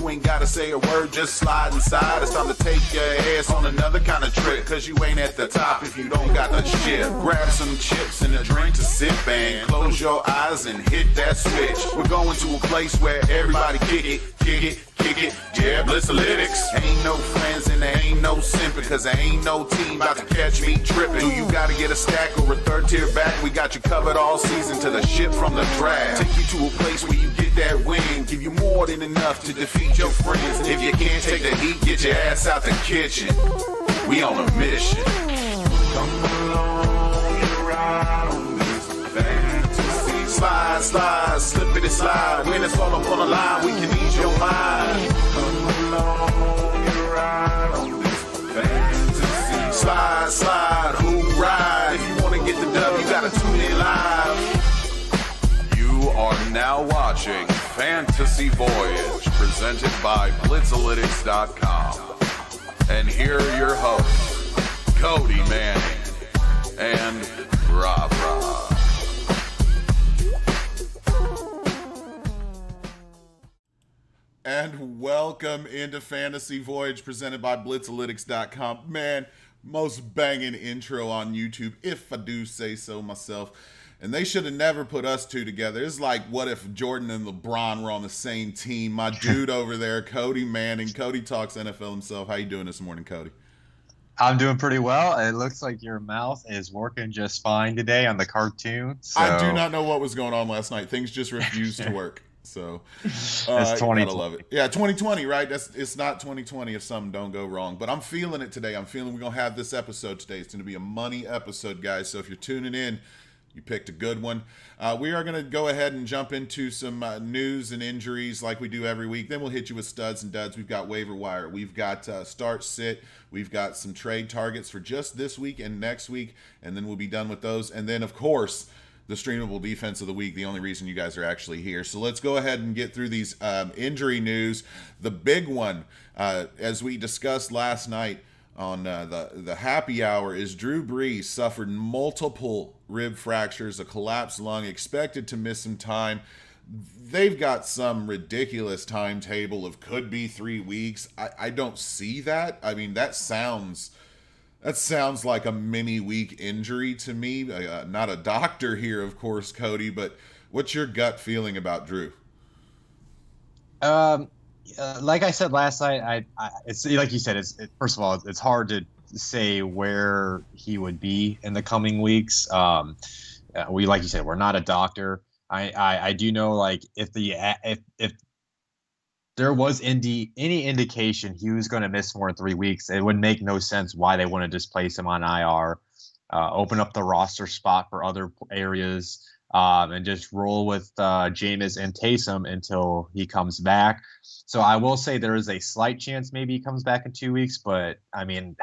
You ain't gotta say a word, just slide inside. It's time to take your ass on another kind of trip, cause you ain't at the top if you don't got the shit. Grab some chips and a drink to sip and close your eyes and hit that switch. We're going to a place where everybody kick it, yeah, Blitzalytics. Ain't no friends and there ain't no simping, cause there ain't no team about to catch me tripping. Do you gotta get a stack or a third tier back? We got you covered all season to the ship from the draft. Take you to a place where you get that win, give you more than enough to defeat your friends. And if you can't take the heat, get your ass out the kitchen. We on a mission. Come along and ride on this fantasy. Slide, slide, slippity slide. When it's all up on the line, we can ease your mind. Come along and ride on this fantasy. Slide, slide, who ride? If you want to get the dub, you gotta tune in live. You are now watching Fantasy Voyage, presented by Blitzalytics.com. And here are your hosts, Cody Manning and RobRob. And welcome into Fantasy Voyage, presented by Blitzalytics.com. Man, most banging intro on YouTube, if I do say so myself. And they should have never put us two together. It's like, what if Jordan and LeBron were on the same team? My dude over there, Cody Manning. Cody talks NFL himself. How you doing this morning, Cody? I'm doing pretty well. It looks like your mouth is working just fine today on the cartoon. So. I do not know what was going on last night. Things just refused to work. So it's 2020. gotta love it. Yeah, 2020, right? It's not 2020 if something don't go wrong. But I'm feeling it today. I'm feeling we're gonna have this episode today. It's gonna be a money episode, guys. So if you're tuning in, you picked a good one. We are going to go ahead and jump into some news and injuries like we do every week. Then we'll hit you with studs and duds. We've got Waiver Wire. We've got start, sit. We've got some trade targets for just this week and next week. And then we'll be done with those. And then, of course, the streamable defense of the week, the only reason you guys are actually here. So let's go ahead and get through these injury news. The big one, as we discussed last night, on the happy hour, is Drew Brees suffered multiple rib fractures, a collapsed lung, expected to miss some time. They've got some ridiculous timetable of could be 3 weeks. I don't see that. I mean, that sounds like a mini week injury to me. Not a doctor here, of course, Cody, but what's your gut feeling about Drew? Like I said last night, it's like you said. First of all, it's hard to say where he would be in the coming weeks. Like you said, we're not a doctor. I do know, like, if there was any indication he was going to miss more than 3 weeks, it would make no sense why they wouldn't just place him on IR, open up the roster spot for other areas, and just roll with Jameis and Taysom until he comes back. So I will say there is a slight chance maybe he comes back in 2 weeks, but I mean,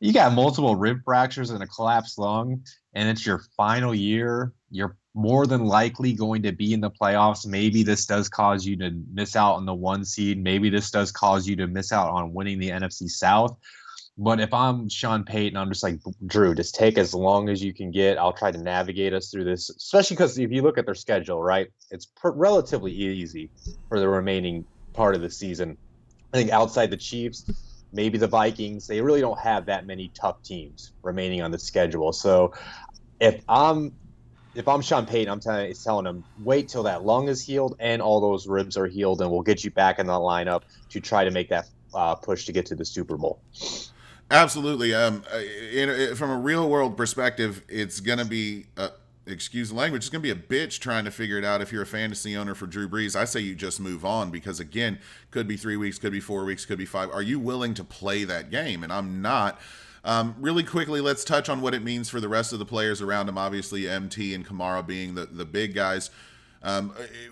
you got multiple rib fractures and a collapsed lung, and it's your final year. You're more than likely going to be in the playoffs. Maybe this does cause you to miss out on the 1 seed. Maybe this does cause you to miss out on winning the NFC South. But if I'm Sean Payton, I'm just like, Drew, just take as long as you can get. I'll try to navigate us through this, especially because if you look at their schedule, right, it's relatively easy for the remaining part of the season. I think outside the Chiefs, maybe the Vikings, they really don't have that many tough teams remaining on the schedule. So if I'm Sean Payton, I'm telling him, wait till that lung is healed and all those ribs are healed, and we'll get you back in the lineup to try to make that push to get to the Super Bowl. Absolutely. From a real world perspective, it's going to be, excuse the language, it's going to be a bitch trying to figure it out if you're a fantasy owner for Drew Brees. I say you just move on because, again, could be 3 weeks, could be 4 weeks, could be 5. Are you willing to play that game? And I'm not. Really quickly, let's touch on what it means for the rest of the players around him. Obviously, MT and Kamara being the big guys.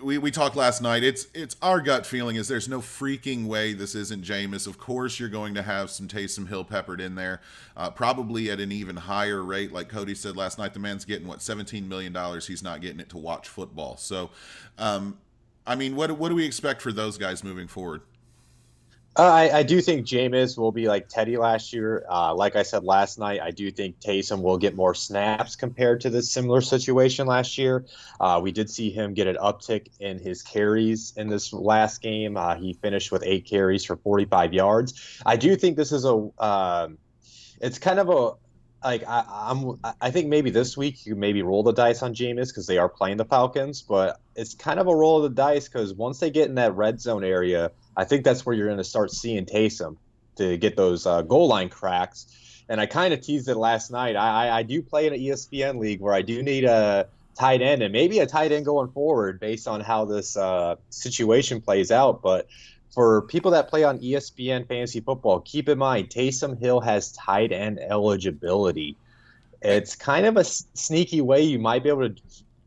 We talked last night. It's our gut feeling is there's no freaking way this isn't Jameis. Of course, you're going to have some Taysom Hill peppered in there, probably at an even higher rate. Like Cody said last night, the man's getting $17 million. He's not getting it to watch football. So, I mean, what do we expect for those guys moving forward? I do think Jameis will be like Teddy last year. Like I said last night, I do think Taysom will get more snaps compared to this similar situation last year. We did see him get an uptick in his carries in this last game. He finished with 8 carries for 45 yards. I do think this is it's kind of a like I think maybe this week you maybe roll the dice on Jameis because they are playing the Falcons, but it's kind of a roll of the dice because once they get in that red zone area, I think that's where you're going to start seeing Taysom to get those goal line cracks. And I kind of teased it last night. I do play in an ESPN league where I do need a tight end and maybe a tight end going forward based on how this situation plays out. But for people that play on ESPN fantasy football, keep in mind Taysom Hill has tight end eligibility. It's kind of a sneaky way you might be able to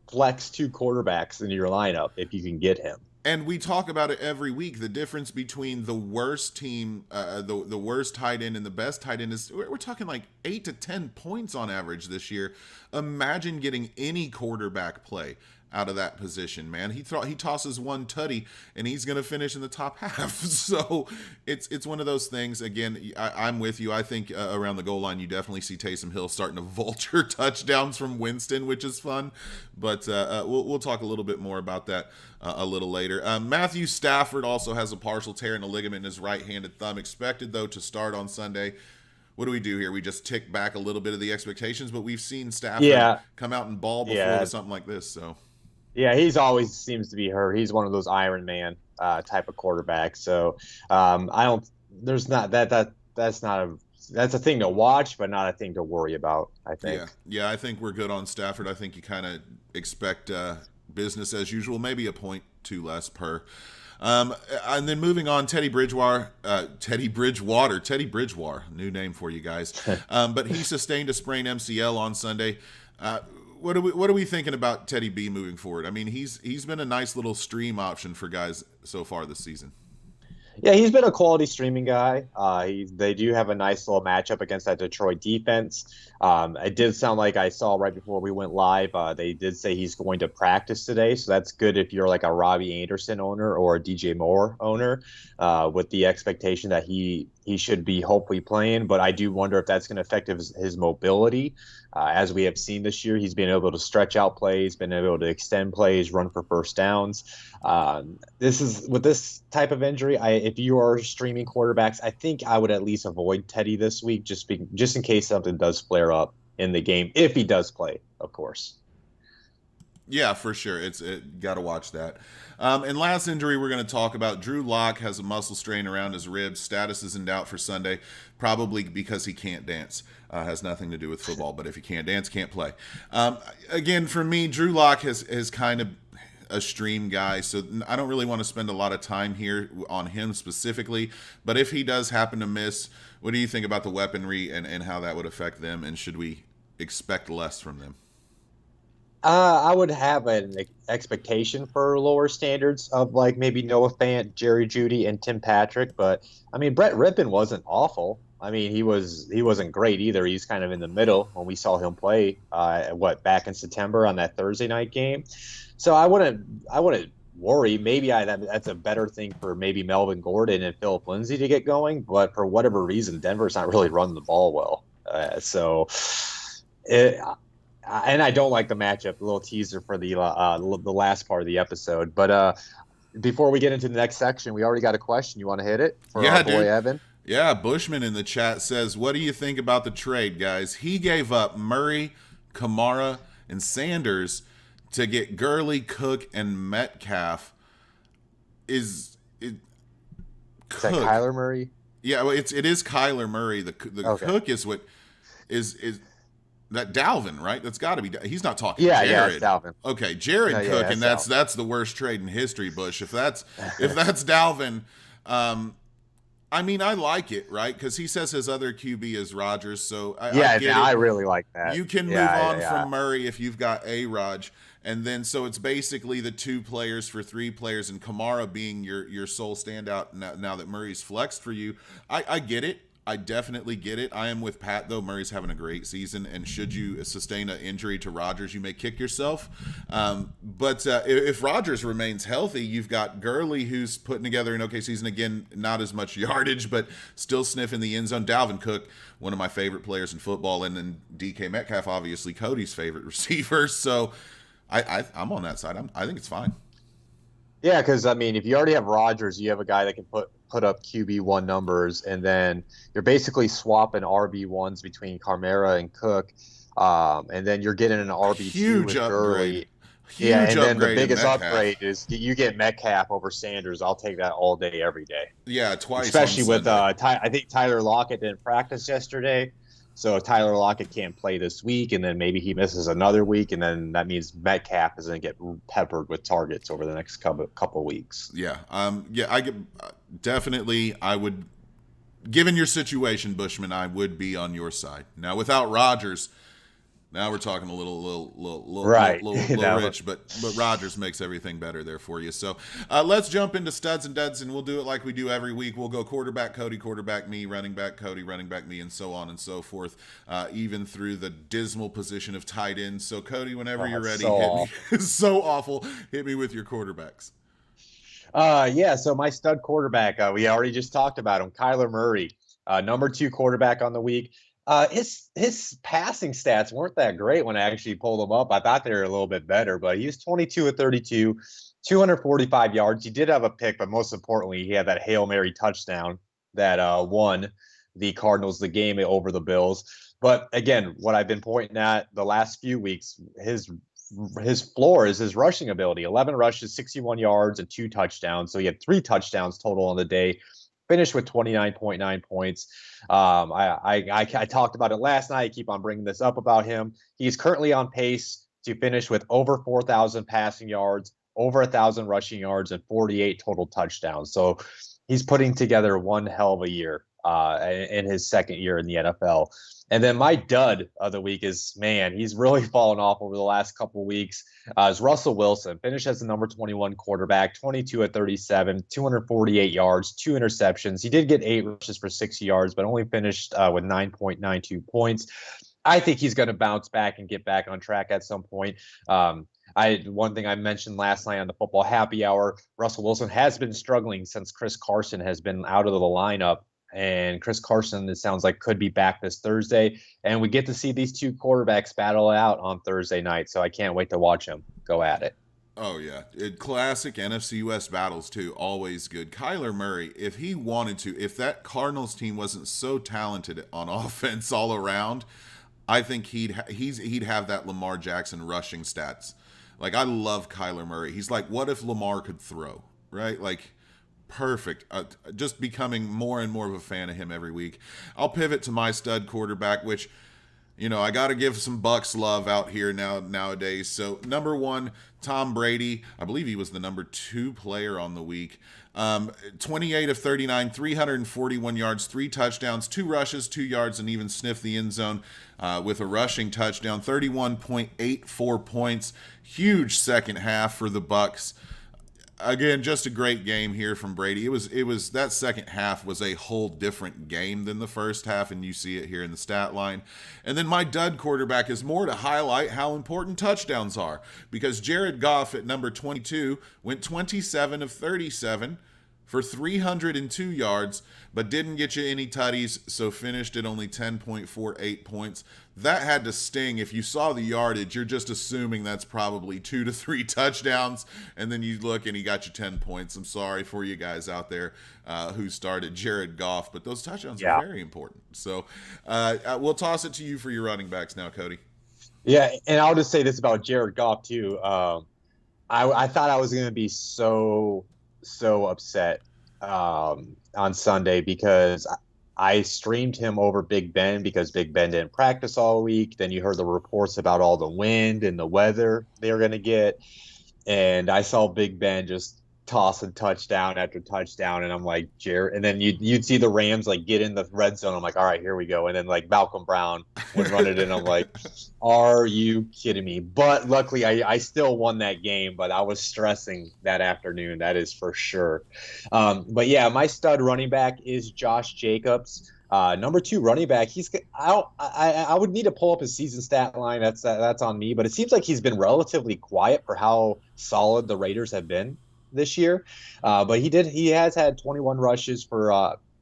flex 2 quarterbacks into your lineup if you can get him. And we talk about it every week. The difference between the worst team, the worst tight end and the best tight end is we're talking like 8 to 10 points on average this year. Imagine getting any quarterback play out of that position, man. He tosses one tutty and he's going to finish in the top half. So it's one of those things. Again, I'm with you. I think around the goal line, you definitely see Taysom Hill starting to vulture touchdowns from Winston, which is fun. But we'll talk a little bit more about that a little later. Matthew Stafford also has a partial tear in the ligament in his right-handed thumb. Expected, though, to start on Sunday. What do we do here? We just tick back a little bit of the expectations, but we've seen Stafford come out and ball before with something like this. So. Yeah, he's always seems to be hurt. He's one of those Iron Man type of quarterbacks. So I don't. There's not that's not a that's a thing to watch, but not a thing to worry about. I think. Yeah. I think we're good on Stafford. I think you kind of expect business as usual, maybe a point two less per. And then moving on, Teddy Bridgewater, new name for you guys. But he sustained a sprained MCL on Sunday. What are we thinking about Teddy B moving forward? I mean, he's been a nice little stream option for guys so far this season. Yeah, he's been a quality streaming guy. They do have a nice little matchup against that Detroit defense. It did sound like I saw right before we went live. They did say he's going to practice today, so that's good if you're like a Robbie Anderson owner or a DJ Moore owner, with the expectation that he should be hopefully playing. But I do wonder if that's going to affect his mobility. As we have seen this year, he's been able to stretch out plays, been able to extend plays, run for first downs. With this type of injury, if you are streaming quarterbacks, I think I would at least avoid Teddy this week, just in case something does flare up in the game, if he does play, of course. Yeah, for sure. Got to watch that. And last injury we're going to talk about, Drew Lock has a muscle strain around his ribs. Status is in doubt for Sunday, probably because he can't dance. Has nothing to do with football, but if he can't dance, can't play. Again, for me, Drew Lock is kind of a stream guy, so I don't really want to spend a lot of time here on him specifically. But if he does happen to miss, what do you think about the weaponry and how that would affect them, and should we expect less from them? I would have an expectation for lower standards of like maybe Noah Fant, Jerry Jeudy, and Tim Patrick. But I mean, Brett Rippon wasn't awful. I mean, he wasn't great either. He's kind of in the middle when we saw him play. Back in September on that Thursday night game. So I wouldn't worry. Maybe that's a better thing for maybe Melvin Gordon and Philip Lindsay to get going. But for whatever reason, Denver's not really running the ball well. And I don't like the matchup. A little teaser for the last part of the episode. But before we get into the next section, we already got a question. You want to hit it for our boy Evan? Yeah, Bushman in the chat says, what do you think about the trade, guys? He gave up Murray, Kamara, and Sanders to get Gurley, Cook, and Metcalf. Is that Kyler Murray? Yeah, well, it is Kyler Murray. The okay. Cook is what is that Dalvin, right? That's got to be. He's not talking. Yeah, Jared. yeah, it's Dalvin. Okay, Jared Cook, and that's the worst trade in history, Bush. If that's Dalvin, I mean, I like it, right? Because he says his other QB is Rodgers, so I really like that. You can move on from Murray if you've got A-Raj, and then so it's basically the 2 players for 3 players, and Kamara being your sole standout now that Murray's flexed for you. I get it. I definitely get it. I am with Pat, though. Murray's having a great season, and should you sustain an injury to Rodgers, you may kick yourself. But if Rodgers remains healthy, you've got Gurley, who's putting together an okay season. Again, not as much yardage, but still sniffing the end zone. Dalvin Cook, one of my favorite players in football, and then DK Metcalf, obviously Cody's favorite receiver. So I'm on that side. I think it's fine. Yeah, because I mean, if you already have Rodgers, you have a guy that can put up QB1 numbers, and then you're basically swapping RB1s between Kamara and Cook, and then you're getting an RB2 with Gurley. Yeah, and then the biggest upgrade is you get Metcalf over Sanders. I'll take that all day, every day. Yeah, twice. Especially with I think Tyler Lockett didn't practice yesterday. So Tyler Lockett can't play this week, and then maybe he misses another week, and then that means Metcalf is going to get peppered with targets over the next couple weeks. Yeah, I get definitely. I would, given your situation, Bushman, I would be on your side. Now, without Rodgers, now we're talking a little rich, but Rodgers makes everything better there for you. So let's jump into studs and duds, and we'll do it like we do every week. We'll go quarterback Cody, quarterback me, running back Cody, running back me, and so on and so forth, even through the dismal position of tight end. So Cody, whenever you're ready, hit me. So awful. Hit me with your quarterbacks. Yeah, so my stud quarterback, we already just talked about him, Kyler Murray, number 2 quarterback on the week. His passing stats weren't that great when I actually pulled him up. I thought they were a little bit better, but he was 22 of 32, 245 yards. He did have a pick, but most importantly, he had that Hail Mary touchdown that won the Cardinals the game over the Bills. But again, what I've been pointing at the last few weeks, his floor is his rushing ability. 11 rushes, 61 yards, and 2 touchdowns. So he had 3 touchdowns total on the day. Finished with 29.9 points. I talked about it last night. I keep on bringing this up about him. He's currently on pace to finish with over 4,000 passing yards, over 1,000 rushing yards, and 48 total touchdowns. So he's putting together one hell of a year in his second year in the NFL. And then my dud of the week is, man, he's really fallen off over the last couple of weeks. Is Russell Wilson. Finished as the number 21 quarterback, 22 of 37, 248 yards, 2 interceptions. He did get 8 rushes for 60 yards, but only finished with 9.92 points. I think he's going to bounce back and get back on track at some point. One thing I mentioned last night on the football happy hour, Russell Wilson has been struggling since Chris Carson has been out of the lineup. And Chris Carson, it sounds like, could be back this Thursday. And we get to see these 2 quarterbacks battle it out on Thursday night. So I can't wait to watch them go at it. Oh, yeah. Classic NFC West battles, too. Always good. Kyler Murray, if he wanted to, if that Cardinals team wasn't so talented on offense all around, I think he'd have that Lamar Jackson rushing stats. Like, I love Kyler Murray. He's like, what if Lamar could throw, right? Like, perfect. Just becoming more and more of a fan of him every week. I'll pivot to my stud quarterback, which, you know, I got to give some Bucks love out here nowadays. So number 1, Tom Brady. I believe he was the number 2 player on the week. 28 of 39, 341 yards, 3 touchdowns, 2 rushes, 2 yards, and even sniffed the end zone with a rushing touchdown. 31.84 points. Huge second half for the Bucks. Again, just a great game here from Brady. It was that second half was a whole different game than the first half, and you see it here in the stat line. And then my dud quarterback is more to highlight how important touchdowns are, because Jared Goff at number 22 went 27 of 37 for 302 yards, but didn't get you any tutties, so finished at only 10.48 points. That had to sting. If you saw the yardage, you're just assuming that's probably 2 to 3 touchdowns, and then you look and he got you 10 points. I'm sorry for you guys out there who started Jared Goff, but those touchdowns are very important. So we'll toss it to you for your running backs now, Cody. Yeah, and I'll just say this about Jared Goff, too. I thought I was going to be so upset on Sunday because I streamed him over Big Ben because Big Ben didn't practice all week. Then you heard the reports about all the wind and the weather they were going to get. And I saw Big Ben just tossing touchdown after touchdown. And I'm like, Jared. And then you'd see the Rams like get in the red zone. I'm like, all right, here we go. And then like Malcolm Brown would run it in. I'm like, are you kidding me? But luckily I still won that game, but I was stressing that afternoon. That is for sure. But yeah, my stud running back is Josh Jacobs. Number 2 running back. I would need to pull up his season stat line. That's on me. But it seems like he's been relatively quiet for how solid the Raiders have been this year. But he has had 21 rushes for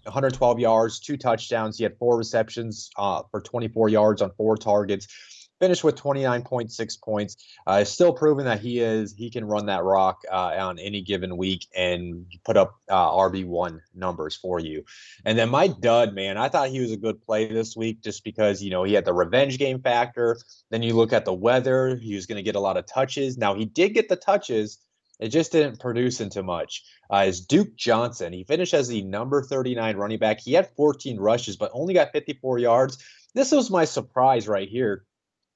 112 yards, 2 touchdowns. He had 4 receptions for 24 yards on 4 targets. Finished with 29.6 points. Still proving that he can run that rock on any given week and put up RB1 numbers for you. And then my dud, man, I thought he was a good play this week just because, he had the revenge game factor. Then you look at the weather, he was going to get a lot of touches. Now, he did get the touches. It just didn't produce into much. Is Duke Johnson. He finished as the number 39 running back. He had 14 rushes, but only got 54 yards. This was my surprise right here.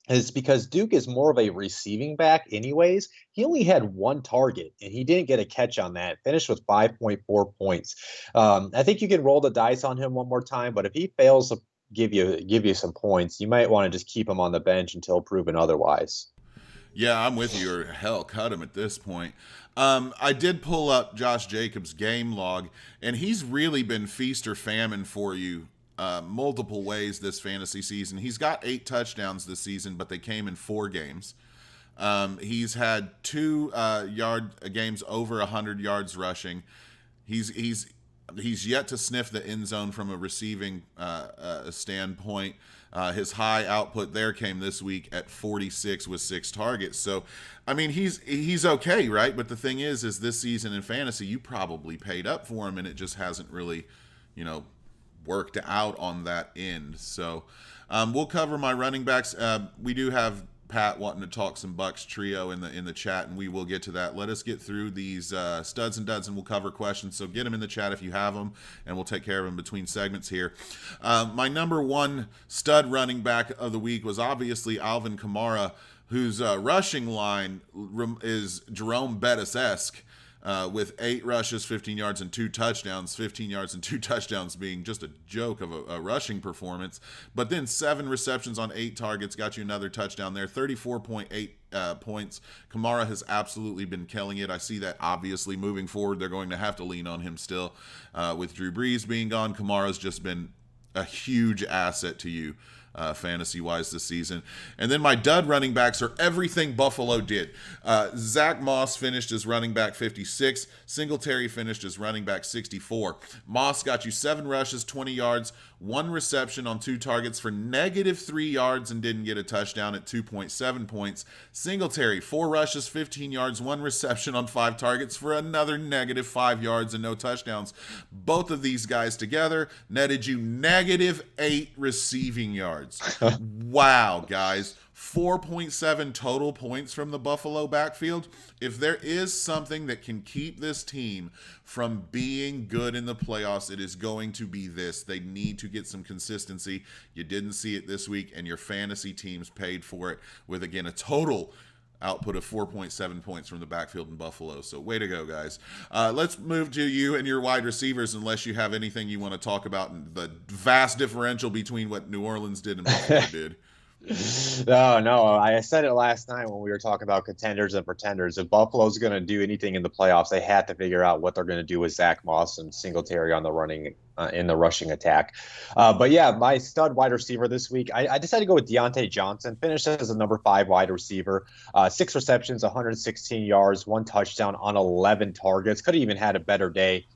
Is because Duke is more of a receiving back anyways. He only had 1 target, and he didn't get a catch on that. Finished with 5.4 points. I think you can roll the dice on him one more time, but if he fails to give you some points, you might want to just keep him on the bench until proven otherwise. Yeah, I'm with you. Or hell, cut him at this point. I did pull up Josh Jacobs' game log, and he's really been feast or famine for you multiple ways this fantasy season. He's got 8 touchdowns this season, but they came in 4 games. He's had 2 games over 100 yards rushing. He's yet to sniff the end zone from a receiving standpoint. His high output there came this week at 46 with 6 targets. So, I mean, he's okay, right? But the thing is this season in fantasy, you probably paid up for him, and it just hasn't really, worked out on that end. So we'll cover my running backs. We do have Pat wanting to talk some Bucks trio in the chat, and we will get to that. Let us get through these studs and duds, and we'll cover questions. So get them in the chat if you have them, and we'll take care of them between segments here. My number 1 stud running back of the week was obviously Alvin Kamara, whose rushing line is Jerome Bettis-esque. With 8 rushes, 15 yards, and 2 touchdowns. 15 yards and 2 touchdowns being just a joke of a rushing performance. But then 7 receptions on 8 targets got you another touchdown there. 34.8 points. Kamara has absolutely been killing it. I see that obviously moving forward. They're going to have to lean on him still. With Drew Brees being gone, Kamara's just been a huge asset to you. Fantasy-wise this season. And then my dud running backs are everything Buffalo did. Zach Moss finished as running back 56. Singletary finished as running back 64. Moss got you 7 rushes, 20 yards, 1 reception on 2 targets for -3 yards and didn't get a touchdown at 2.7 points. Singletary, 4 rushes, 15 yards, 1 reception on 5 targets for another -5 yards and no touchdowns. Both of these guys together netted you -8 receiving yards. Wow, guys. 4.7 total points from the Buffalo backfield. If there is something that can keep this team from being good in the playoffs, it is going to be this. They need to get some consistency. You didn't see it this week, and your fantasy teams paid for it with, again, a total output of 4.7 points from the backfield in Buffalo. So way to go, guys. Let's move to you and your wide receivers, unless you have anything you want to talk about and the vast differential between what New Orleans did and Buffalo did. No. I said it last night when we were talking about contenders and pretenders. If Buffalo's going to do anything in the playoffs, they have to figure out what they're going to do with Zach Moss and Singletary on the in the rushing attack. But yeah, my stud wide receiver this week, I decided to go with Deontay Johnson. Finished as a number 5 wide receiver. 6 receptions, 116 yards, 1 touchdown on 11 targets. Could have even had a better day.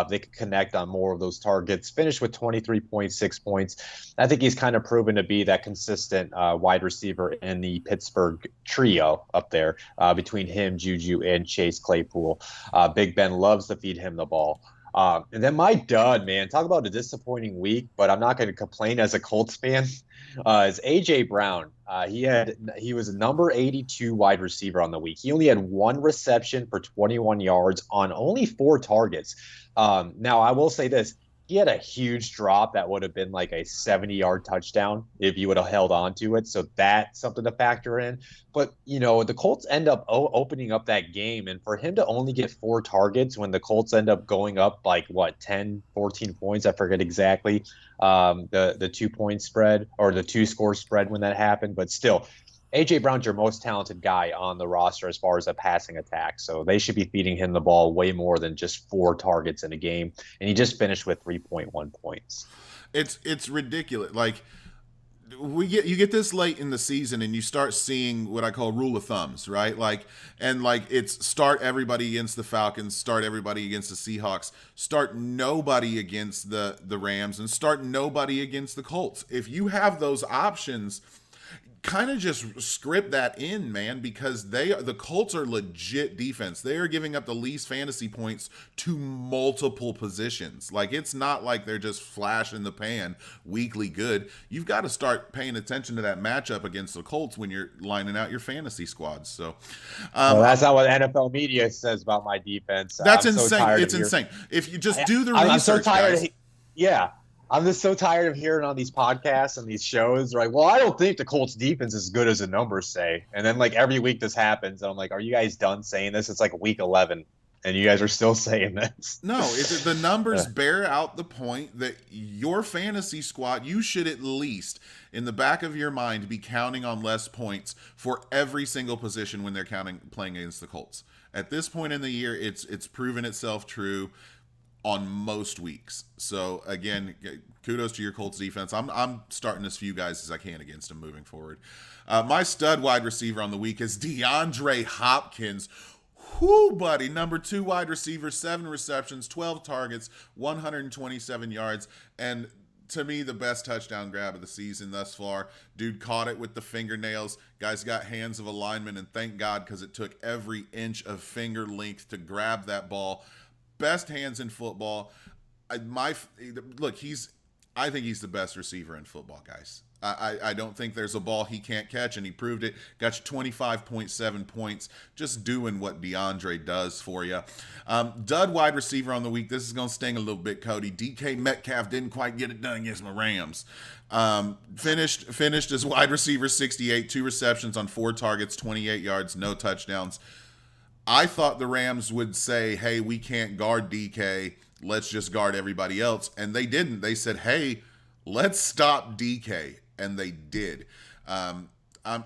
They could connect on more of those targets. Finished with 23.6 points. I think he's kind of proven to be that consistent wide receiver in the Pittsburgh trio up there between him, Juju, and Chase Claypool. Big Ben loves to feed him the ball. And then my dud, man, talk about a disappointing week, but I'm not going to complain as a Colts fan, is A.J. Brown. He was a number 82 wide receiver on the week. He only had 1 reception for 21 yards on only 4 targets. Now, I will say this. He had a huge drop that would have been like a 70-yard touchdown if you would have held on to it. So that's something to factor in. But, the Colts end up opening up that game. And for him to only get 4 targets when the Colts end up going up like, 10, 14 points, I forget exactly the 2-point spread or the 2-score spread when that happened. But still, A.J. Brown's your most talented guy on the roster as far as a passing attack. So they should be feeding him the ball way more than just 4 targets in a game. And he just finished with 3.1 points. It's ridiculous. Like, you get this late in the season and you start seeing what I call rule of thumbs, right? Like, and like, it's start everybody against the Falcons, start everybody against the Seahawks, start nobody against the Rams, and start nobody against the Colts. If you have those options, kind of just script that in, man, because the Colts are legit defense. They are giving up the least fantasy points to multiple positions. Like, it's not like they're just flash in the pan weekly good. You've got to start paying attention to that matchup against the Colts when you're lining out your fantasy squads. So well, that's not what NFL media says about my defense. That's insane. It's insane. If you just do the research, I'm so tired. guys. Yeah. I'm just so tired of hearing on these podcasts and these shows, like, well, I don't think the Colts defense is as good as the numbers say. And then, like, every week this happens, and I'm like, are you guys done saying this? It's like week 11, and you guys are still saying this. No, the numbers bear out the point that your fantasy squad, you should at least, in the back of your mind, be counting on less points for every single position when they're playing against the Colts. At this point in the year, it's proven itself true on most weeks. So again, kudos to your Colts defense. I'm starting as few guys as I can against them moving forward. My stud wide receiver on the week is DeAndre Hopkins. Whoo, buddy. Number 2 wide receiver, 7 receptions, 12 targets, 127 yards, and to me, the best touchdown grab of the season thus far. Dude caught it with the fingernails. Guys got hands of a lineman, and thank God, because it took every inch of finger length to grab that ball. Best hands in football. I think he's the best receiver in football, guys. I don't think there's a ball he can't catch, and he proved it. Got you 25.7 points, just doing what DeAndre does for you. Dud wide receiver on the week. This is going to sting a little bit, Cody. DK Metcalf didn't quite get it done against my Rams. Finished as wide receiver 68, 2 receptions on 4 targets, 28 yards, no touchdowns. I thought the Rams would say, hey, we can't guard DK. Let's just guard everybody else. And they didn't. They said, hey, let's stop DK. And they did. I'm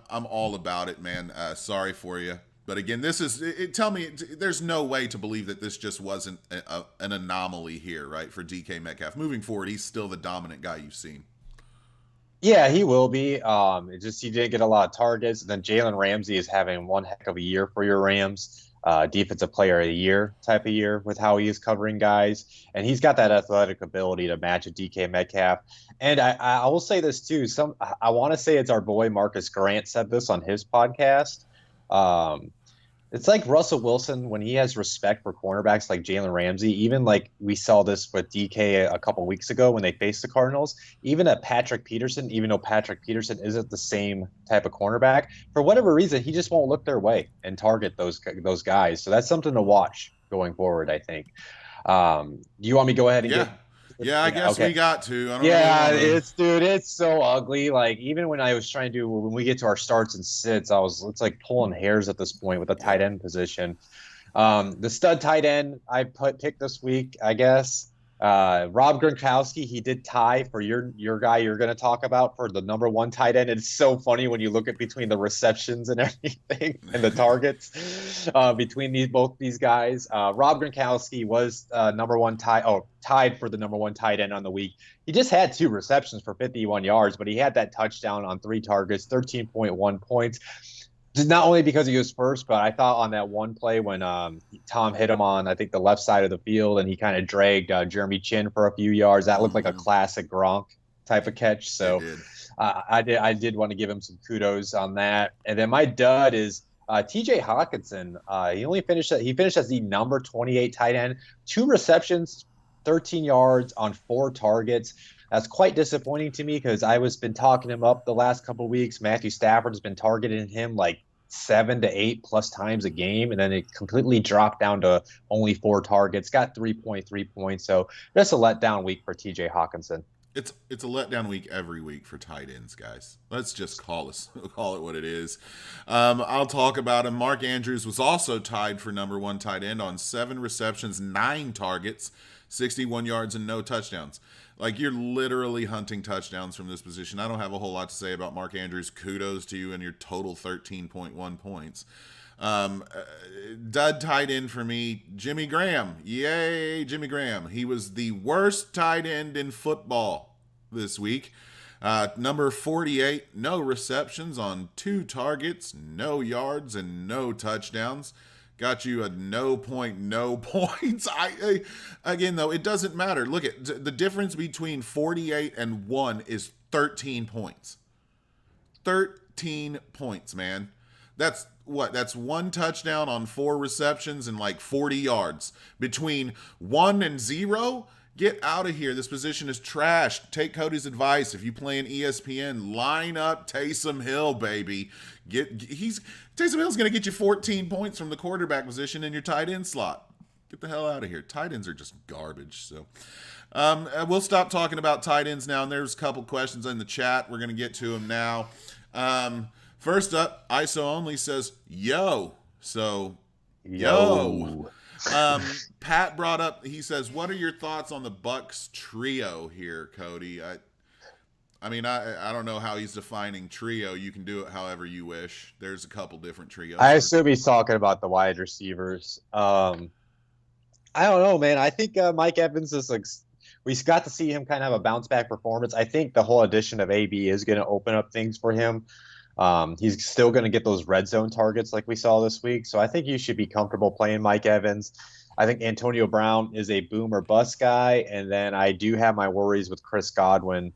all about it, man. Sorry for you. But again, tell me, there's no way to believe that this just wasn't an anomaly here, right, for DK Metcalf. Moving forward, he's still the dominant guy you've seen. Yeah, he will be. He didn't get a lot of targets. And then Jalen Ramsey is having one heck of a year for your Rams. Defensive player of the year type of year with how he is covering guys. And he's got that athletic ability to match a DK Metcalf. And I will say this too. I want to say it's our boy Marcus Grant said this on his podcast. It's like Russell Wilson when he has respect for cornerbacks like Jalen Ramsey, even like we saw this with DK a couple weeks ago when they faced the Cardinals, even at Patrick Peterson, even though Patrick Peterson isn't the same type of cornerback, for whatever reason, he just won't look their way and target those guys. So that's something to watch going forward, I think. Do you want me to go ahead and get... Yeah, I guess we got to. It's so ugly. Like, even when we get to our starts and sits, it's like pulling hairs at this point with the tight end position. The stud tight end I picked this week, I guess. Rob Gronkowski, he did tie for your guy you're going to talk about for the number 1 tight end. It's so funny when you look at between the receptions and everything and the targets between both these guys. Rob Gronkowski was tied for the number 1 tight end on the week. He just had 2 receptions for 51 yards, but he had that touchdown on 3 targets, 13.1 points. Not only because he was first, but I thought on that one play when Tom hit him on, I think, the left side of the field, and he kind of dragged Jeremy Chin for a few yards. That looked like a classic Gronk type of catch. So I did want to give him some kudos on that. And then my dud is TJ Hawkinson. He finished as the number 28 tight end, 2 receptions, 13 yards on 4 targets. That's quite disappointing to me because I was been talking him up the last couple of weeks. Matthew Stafford has been targeting him like 7 to 8 plus times a game, and then it completely dropped down to only 4 targets, got 3.3 points. So just a letdown week for TJ Hawkinson. It's a letdown week every week for tight ends, guys. Let's just call it what it is. I'll talk about him. Mark Andrews was also tied for number 1 tight end on 7 receptions, 9 targets, 61 yards, and no touchdowns. Like, you're literally hunting touchdowns from this position. I don't have a whole lot to say about Mark Andrews. Kudos to you and your total 13.1 points. Dud tight end for me, Jimmy Graham. Yay, Jimmy Graham. He was the worst tight end in football this week. Number 48, no receptions on 2 targets, no yards, and no touchdowns. Got you a no points. Again, though, it doesn't matter. Look at the difference between 48 and 1 is 13 points. 13 points, man. That's what? That's 1 touchdown on 4 receptions and like 40 yards. Between 1 and 0, get out of here. This position is trash. Take Cody's advice. If you play in ESPN, line up Taysom Hill, baby. Taysom Hill's going to get you 14 points from the quarterback position in your tight end slot. Get the hell out of here. Tight ends are just garbage. So we'll stop talking about tight ends now. And there's a couple questions in the chat. We're going to get to them now. First up, ISO Only says, yo. So, yo. Pat brought up, he says, what are your thoughts on the Bucks trio here, Cody? I mean, I don't know how he's defining trio. You can do it however you wish. There's a couple different trios. I assume he's talking about the wide receivers. I don't know, man. I think Mike Evans is like, we got to see him kind of have a bounce back performance. I think the whole addition of AB is going to open up things for him. He's still going to get those red zone targets like we saw this week. So I think you should be comfortable playing Mike Evans. I think Antonio Brown is a boom or bust guy. And then I do have my worries with Chris Godwin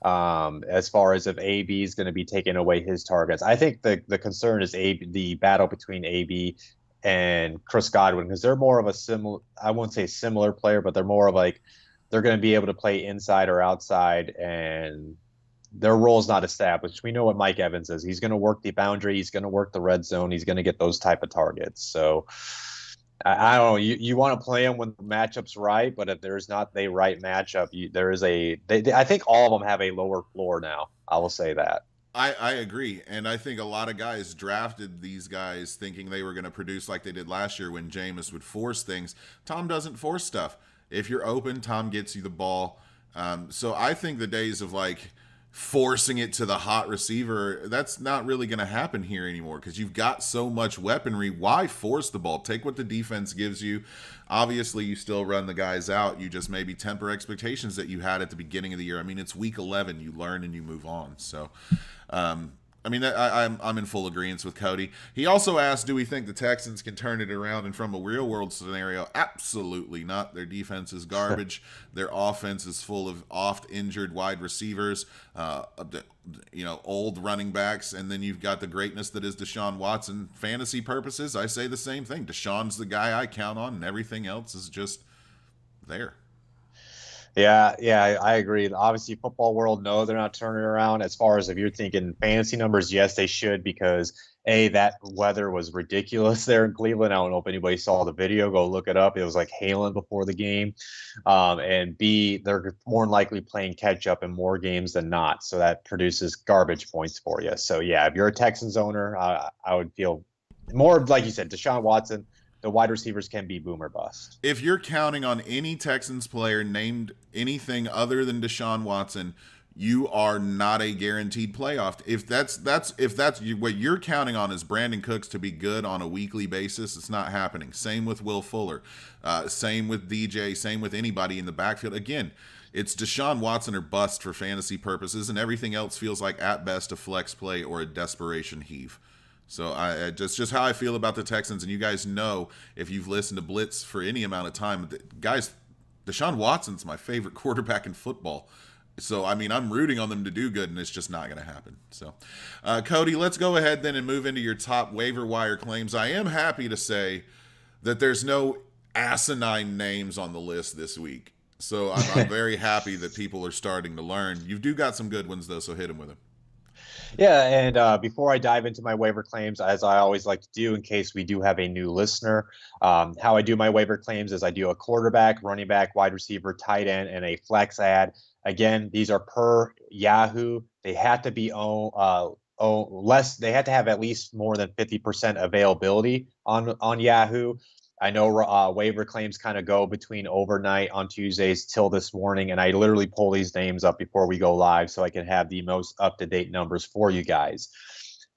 as far as if AB is going to be taking away his targets. I think the concern is the battle between AB and Chris Godwin, because they're more of a similar, I won't say similar player, but they're more of like, they're going to be able to play inside or outside, and their role is not established. We know what Mike Evans is. He's going to work the boundary. He's going to work the red zone. He's going to get those type of targets. So I don't know. You want to play him when the matchup's right, but if there's not the right matchup, I think all of them have a lower floor now. I will say that. I agree. And I think a lot of guys drafted these guys thinking they were going to produce like they did last year when Jameis would force things. Tom doesn't force stuff. If you're open, Tom gets you the ball. So I think the days of like forcing it to the hot receiver, that's not really going to happen here anymore because you've got so much weaponry. Why force the ball? Take what the defense gives you. Obviously, you still run the guys out. You just maybe temper expectations that you had at the beginning of the year. I mean, it's week 11. You learn and you move on. So, I mean, I'm in full agreement with Cody. He also asked, do we think the Texans can turn it around? And from a real world scenario, absolutely not. Their defense is garbage. Their offense is full of oft injured wide receivers, old running backs. And then you've got the greatness that is Deshaun Watson. Fantasy purposes, I say the same thing. Deshaun's the guy I count on, and everything else is just there. Yeah, I agree. Obviously, football world, no, they're not turning around. As far as if you're thinking fantasy numbers, yes, they should, because that weather was ridiculous there in Cleveland. I don't know if anybody saw the video. Go look it up. It was like hailing before the game. And B, they're more than likely playing catch up in more games than not. So that produces garbage points for you. So yeah, if you're a Texans owner, I would feel more like you said, Deshaun Watson. The wide receivers can be boom or bust. If you're counting on any Texans player named anything other than Deshaun Watson, you are not a guaranteed playoff. If that's what you're counting on is Brandon Cooks to be good on a weekly basis, it's not happening. Same with Will Fuller, same with DJ, same with anybody in the backfield. Again, it's Deshaun Watson or bust for fantasy purposes, and everything else feels like at best a flex play or a desperation heave. So just how I feel about the Texans, and you guys know if you've listened to Blitz for any amount of time, guys, Deshaun Watson's my favorite quarterback in football. So, I mean, I'm rooting on them to do good, and it's just not going to happen. So, Cody, let's go ahead then and move into your top waiver wire claims. I am happy to say that there's no asinine names on the list this week. So I'm very happy that people are starting to learn. You do got some good ones, though, so hit them with them. Yeah, and before I dive into my waiver claims, as I always like to do in case we do have a new listener, how I do my waiver claims is I do a quarterback, running back, wide receiver, tight end, and a flex ad. Again, these are per Yahoo. They have to be less. They have to have at least more than 50% availability on Yahoo. I know waiver claims kind of go between overnight on Tuesdays till this morning, and I literally pull these names up before we go live so I can have the most up-to-date numbers for you guys.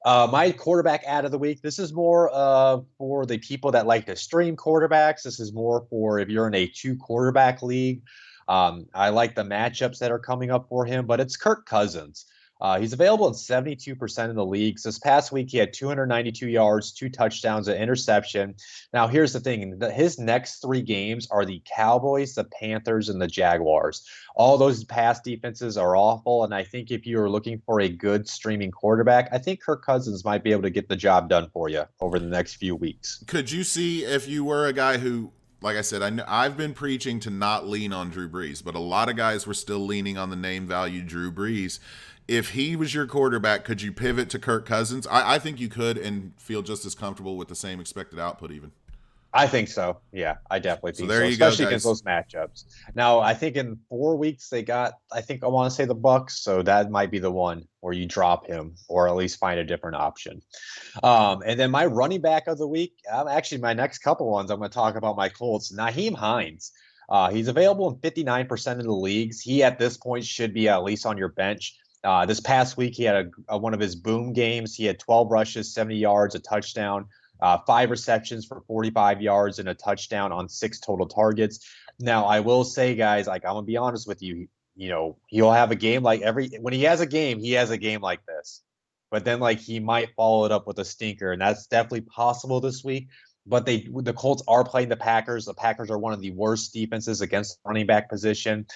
My quarterback ad of the week, this is more for the people that like to stream quarterbacks. This is more for if you're in a 2-quarterback league. I like the matchups that are coming up for him, but it's Kirk Cousins. He's available in 72% of the leagues. This past week, he had 292 yards, 2 touchdowns, an interception. Now, here's the thing. His next 3 games are the Cowboys, the Panthers, and the Jaguars. All those past defenses are awful, and I think if you are looking for a good streaming quarterback, I think Kirk Cousins might be able to get the job done for you over the next few weeks. Could you see if you were a guy who, like I said, I've been preaching to not lean on Drew Brees, but a lot of guys were still leaning on the name value Drew Brees. If he was your quarterback, could you pivot to Kirk Cousins? I think you could and feel just as comfortable with the same expected output even. I think so. Yeah, I definitely think so. There you go, Especially against those matchups. Now, I think in 4 weeks they got, I want to say the Bucks, so that might be the one where you drop him or at least find a different option. And then my running back of the week, actually my next couple ones, I'm going to talk about my Colts. Nyheim Hines. He's available in 59% of the leagues. He at this point should be at least on your bench. This past week, he had one of his boom games. He had 12 rushes, 70 yards, a touchdown, 5 receptions for 45 yards and a touchdown on 6 total targets. Now, I will say, guys, like I'm gonna be honest with you, he'll have a game like when he has a game like this. But then like he might follow it up with a stinker, and that's definitely possible this week. But the Colts are playing the Packers. The Packers are one of the worst defenses against the running back position.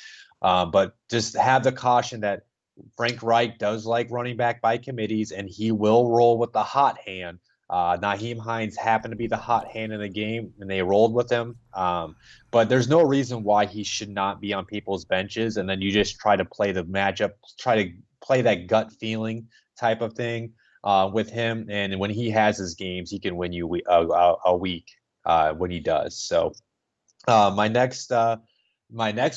But just have the caution that Frank Reich does like running back by committees, and he will roll with the hot hand. Nyheim Hines happened to be the hot hand in the game, and they rolled with him. But there's no reason why he should not be on people's benches, and then you just try to play the matchup, try to play that gut feeling type of thing with him. And when he has his games, he can win you a week when he does. So my next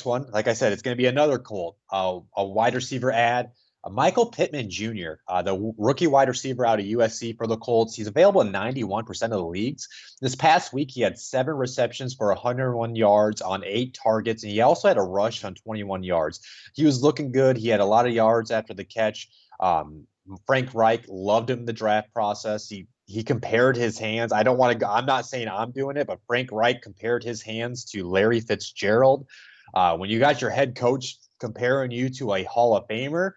one, like I said, it's going to be another Colt, a wide receiver ad. Michael Pittman Jr., the rookie wide receiver out of USC for the Colts. He's available in 91% of the leagues. This past week, he had 7 receptions for 101 yards on 8 targets, and he also had a rush on 21 yards. He was looking good. He had a lot of yards after the catch. Frank Reich loved him in the draft process. He compared his hands. I'm not saying I'm doing it, but Frank Reich compared his hands to Larry Fitzgerald. When you got your head coach comparing you to a Hall of Famer,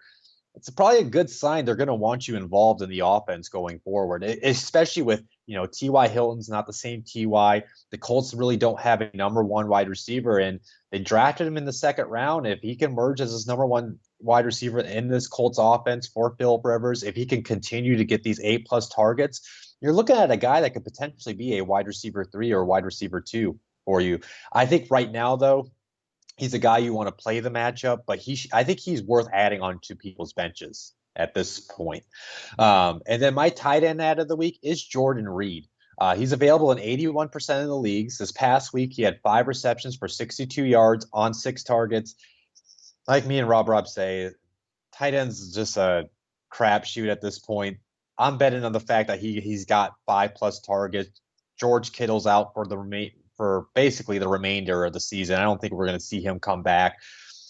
it's probably a good sign they're going to want you involved in the offense going forward, especially with, T.Y. Hilton's not the same T.Y. The Colts really don't have a number 1 wide receiver, and they drafted him in the 2nd round. If he can merge as his number 1 wide receiver in this Colts offense for Philip Rivers, if he can continue to get these 8+ targets, you're looking at a guy that could potentially be a wide receiver 3 or wide receiver 2 for you. I think right now, though, he's a guy you want to play the matchup, but I think he's worth adding onto people's benches at this point. And then my tight end ad of the week is Jordan Reed. He's available in 81% of the leagues. This past week, he had 5 receptions for 62 yards on 6 targets. Like me and RobRob say, tight ends is just a crapshoot at this point. I'm betting on the fact that he's got 5+ targets. George Kittle's out for basically the remainder of the season. I don't think we're going to see him come back.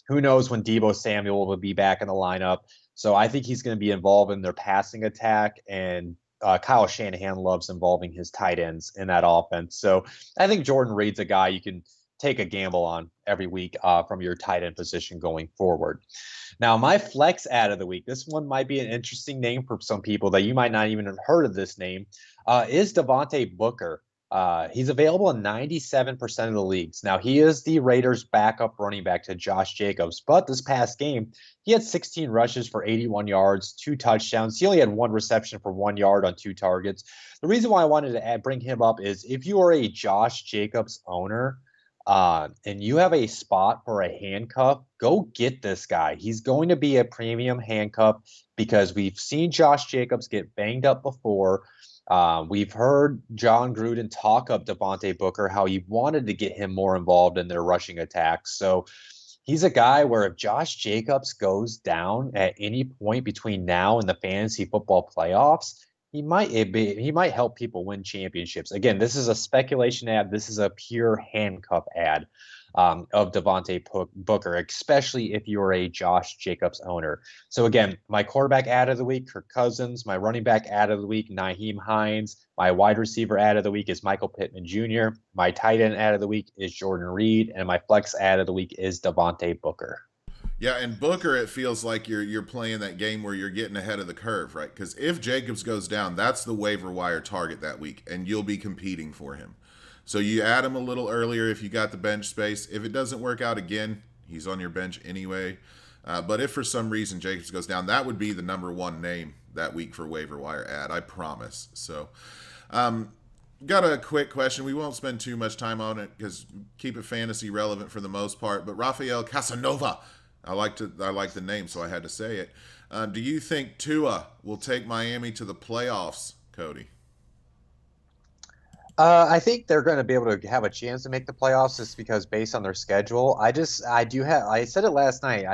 Who knows when Deebo Samuel will be back in the lineup. So I think he's going to be involved in their passing attack, and Kyle Shanahan loves involving his tight ends in that offense. So I think Jordan Reed's a guy you can take a gamble on every week from your tight end position going forward. Now, my flex ad of the week, this one might be an interesting name for some people that you might not even have heard of this name, is Devontae Booker. He's available in 97% of the leagues. Now, he is the Raiders' backup running back to Josh Jacobs, but this past game, he had 16 rushes for 81 yards, 2 touchdowns. He only had 1 reception for 1 yard on 2 targets. The reason why I wanted to bring him up is if you are a Josh Jacobs owner, and you have a spot for a handcuff, go get this guy. He's going to be a premium handcuff because we've seen Josh Jacobs get banged up before. We've heard John Gruden talk up Devontae Booker, how he wanted to get him more involved in their rushing attacks. So he's a guy where if Josh Jacobs goes down at any point between now and the fantasy football playoffs, he might help people win championships. Again, this is a speculation ad. This is a pure handcuff ad. of Devontae Booker, especially if you're a Josh Jacobs owner. So again, my quarterback ad of the week, Kirk Cousins. My running back ad of the week, Nyheim Hines. My wide receiver ad of the week is Michael Pittman Jr. My tight end ad of the week is Jordan Reed. And my flex ad of the week is Devontae Booker. Yeah, and Booker, it feels like you're playing that game where you're getting ahead of the curve, right? Because if Jacobs goes down, that's the waiver wire target that week, and you'll be competing for him. So you add him a little earlier if you got the bench space. If it doesn't work out again, he's on your bench anyway. But if for some reason Jacobs goes down, that would be the number one name that week for waiver wire ad, I promise. So, got a quick question. We won't spend too much time on it because keep it fantasy relevant for the most part. But Rafael Casanova, I like the name, so I had to say it. Do you think Tua will take Miami to the playoffs, Cody? I think they're going to be able to have a chance to make the playoffs just because based on their schedule. I said it last night.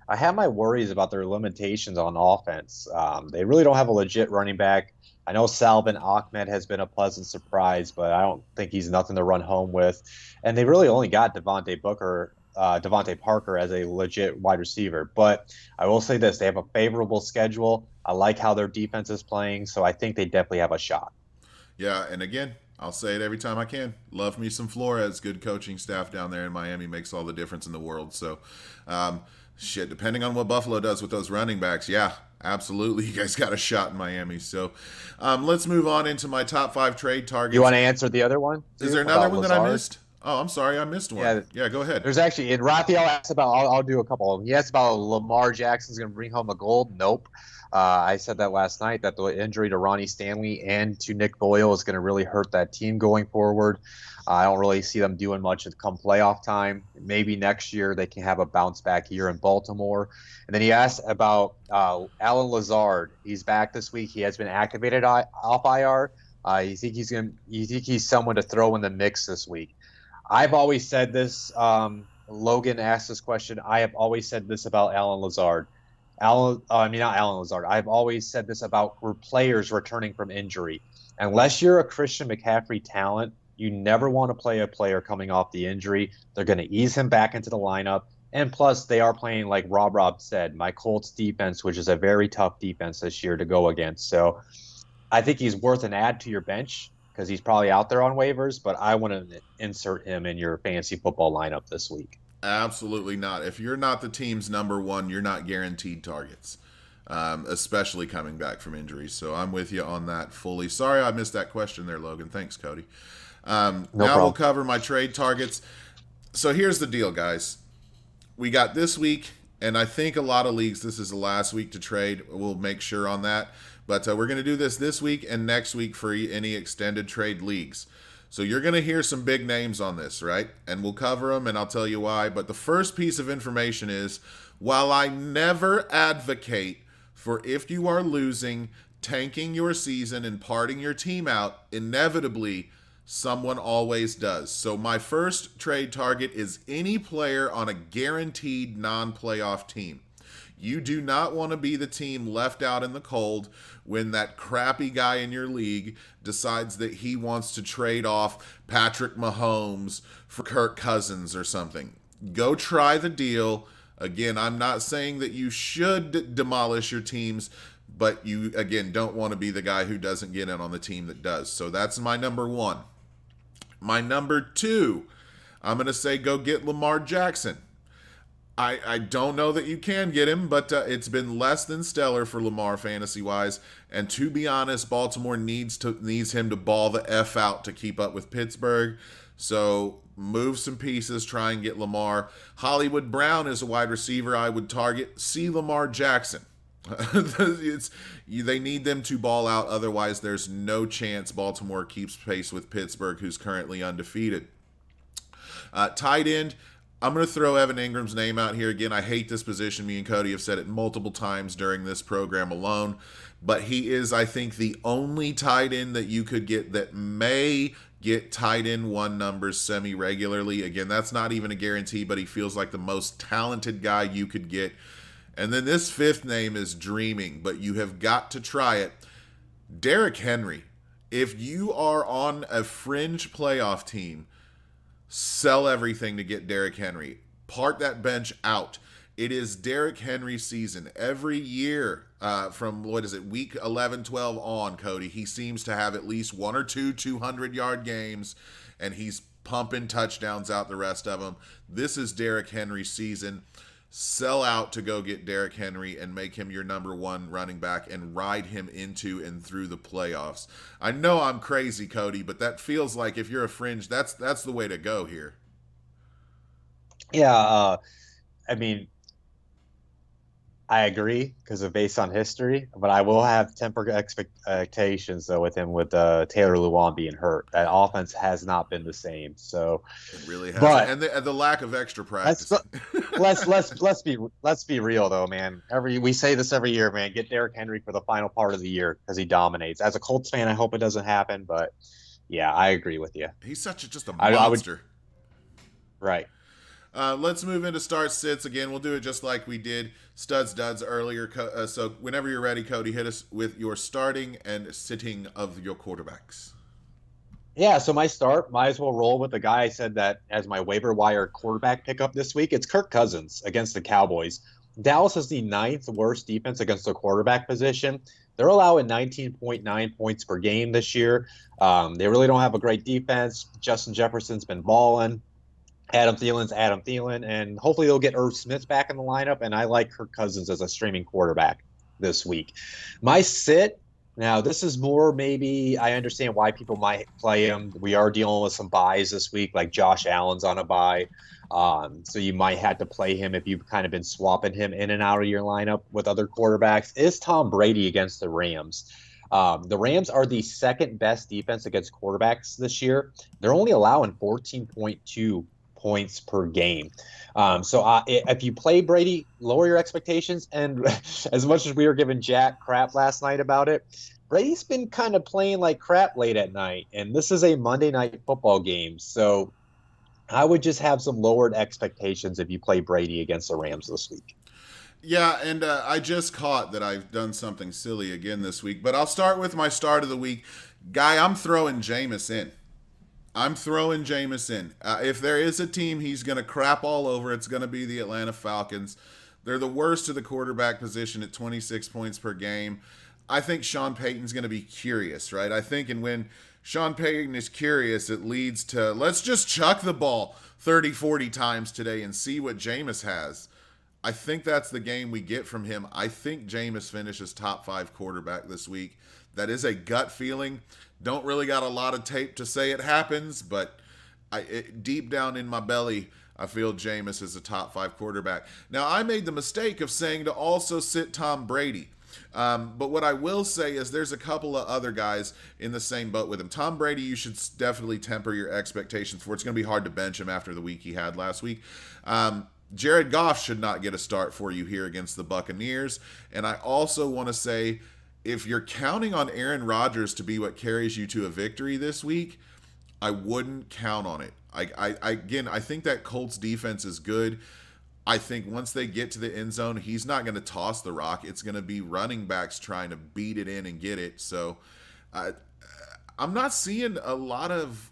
I have my worries about their limitations on offense. They really don't have a legit running back. I know Salvin Ahmed has been a pleasant surprise, but I don't think he's nothing to run home with. And they really only got Devontae Parker as a legit wide receiver. But I will say this, they have a favorable schedule. I like how their defense is playing, so I think they definitely have a shot. Yeah, and again, I'll say it every time I can. Love me some Flores. Good coaching staff down there in Miami makes all the difference in the world. So, depending on what Buffalo does with those running backs, yeah, absolutely, you guys got a shot in Miami. So, let's move on into my top 5 trade targets. You want to answer the other one? Is there another one that I missed? Oh, I'm sorry, I missed one. Yeah, go ahead. There's actually, and Raphael asked about, I'll do a couple of them. He asked about Lamar Jackson's going to bring home a gold. Nope. I said that last night, that the injury to Ronnie Stanley and to Nick Boyle is going to really hurt that team going forward. I don't really see them doing much come playoff time. Maybe next year they can have a bounce back year in Baltimore. And then he asked about Alan Lazard. He's back this week. He has been activated off IR. You think he's someone to throw in the mix this week? I've always said this. Logan asked this question. I have always said this about Alan Lazard. Not Alan Lazard. I've always said this about players returning from injury. Unless you're a Christian McCaffrey talent, you never want to play a player coming off the injury. They're going to ease him back into the lineup. And plus, they are playing, like RobRob said, my Colts defense, which is a very tough defense this year to go against. So I think he's worth an add to your bench because he's probably out there on waivers, but I want to insert him in your fantasy football lineup this week. Absolutely not. If you're not the team's number one, you're not guaranteed targets, especially coming back from injuries. So I'm with you on that fully. Sorry I missed that question there, Logan. Thanks, Cody. Now we'll cover my trade targets. So here's the deal, guys. We got this week, and I think a lot of leagues, this is the last week to trade. We'll make sure on that. But we're going to do this week and next week for any extended trade leagues. So you're going to hear some big names on this, right? And we'll cover them, and I'll tell you why. But the first piece of information is, while I never advocate for if you are losing, tanking your season and parting your team out, inevitably, someone always does. So my first trade target is any player on a guaranteed non-playoff team. You do not want to be the team left out in the cold when that crappy guy in your league decides that he wants to trade off Patrick Mahomes for Kirk Cousins or something. Go try the deal. Again, I'm not saying that you should demolish your teams, but you, again, don't want to be the guy who doesn't get in on the team that does. So that's my number one. My number 2, I'm going to say go get Lamar Jackson. I don't know that you can get him, but it's been less than stellar for Lamar fantasy-wise. And to be honest, Baltimore needs him to ball the F out to keep up with Pittsburgh. So move some pieces, try and get Lamar. Hollywood Brown is a wide receiver I would target. See Lamar Jackson. They need them to ball out. Otherwise, there's no chance Baltimore keeps pace with Pittsburgh, who's currently undefeated. Tight end. I'm going to throw Evan Ingram's name out here again. I hate this position. Me and Cody have said it multiple times during this program alone. But he is, I think, the only tight end that you could get that may get tight end 1 numbers semi-regularly. Again, that's not even a guarantee, but he feels like the most talented guy you could get. And then this 5th name is dreaming, but you have got to try it. Derrick Henry. If you are on a fringe playoff team, sell everything to get Derrick Henry. Part that bench out. It is Derrick Henry's season. Every year from, week 11, 12 on, Cody, he seems to have at least one or two 200-yard games, and he's pumping touchdowns out the rest of them. This is Derrick Henry's season. Sell out to go get Derrick Henry and make him your number one running back and ride him into and through the playoffs. I know I'm crazy, Cody, but that feels like if you're a fringe, that's the way to go here. Yeah, I mean, I agree because of based on history, but I will have tempered expectations though with him with Taylor Lewan being hurt. That offense has not been the same. So it really hasn't, and the lack of extra practice. Let's be real though, man. We say this every year, man. Get Derrick Henry for the final part of the year because he dominates. As a Colts fan, I hope it doesn't happen, but yeah, I agree with you. He's just a monster. Right. Let's move into start sits again. We'll do it just like we did studs duds earlier. So whenever you're ready, Cody, hit us with your starting and sitting of your quarterbacks. Yeah, so my start, might as well roll with the guy I said that as my waiver wire quarterback pickup this week. It's Kirk Cousins against the Cowboys. Dallas is the 9th worst defense against the quarterback position. They're allowing 19.9 points per game this year. They really don't have a great defense. Justin Jefferson's been balling. Adam Thielen, and hopefully they'll get Irv Smith back in the lineup, and I like Kirk Cousins as a streaming quarterback this week. My sit, now this is more maybe I understand why people might play him. We are dealing with some buys this week, like Josh Allen's on a buy, so you might have to play him if you've kind of been swapping him in and out of your lineup with other quarterbacks, is Tom Brady against the Rams. The Rams are the second best defense against quarterbacks this year. They're only allowing 14.2 points per game. So if you play Brady, lower your expectations. And as much as we were giving Jack crap last night about it, Brady's been kind of playing like crap late at night. And this is a Monday night football game. So I would just have some lowered expectations if you play Brady against the Rams this week. Yeah, and I just caught that I've done something silly again this week. But I'll start with my start of the week. Guy, I'm throwing Jameis in. If there is a team he's going to crap all over, it's going to be the Atlanta Falcons. They're the worst of the quarterback position at 26 points per game. I think Sean Payton's going to be curious, right? I think, and when Sean Payton is curious, it leads to, let's just chuck the ball 30, 40 times today and see what Jameis has. I think that's the game we get from him. I think Jameis finishes top 5 quarterback this week. That is a gut feeling. Don't really got a lot of tape to say it happens, but deep down in my belly, I feel Jameis is a top 5 quarterback. Now, I made the mistake of saying to also sit Tom Brady. But what I will say is there's a couple of other guys in the same boat with him. Tom Brady, you should definitely temper your expectations for. It's going to be hard to bench him after the week he had last week. Jared Goff should not get a start for you here against the Buccaneers. And I also want to say, if you're counting on Aaron Rodgers to be what carries you to a victory this week, I wouldn't count on it. I think that Colts defense is good. I think once they get to the end zone, he's not going to toss the rock. It's going to be running backs trying to beat it in and get it. So I'm not seeing a lot of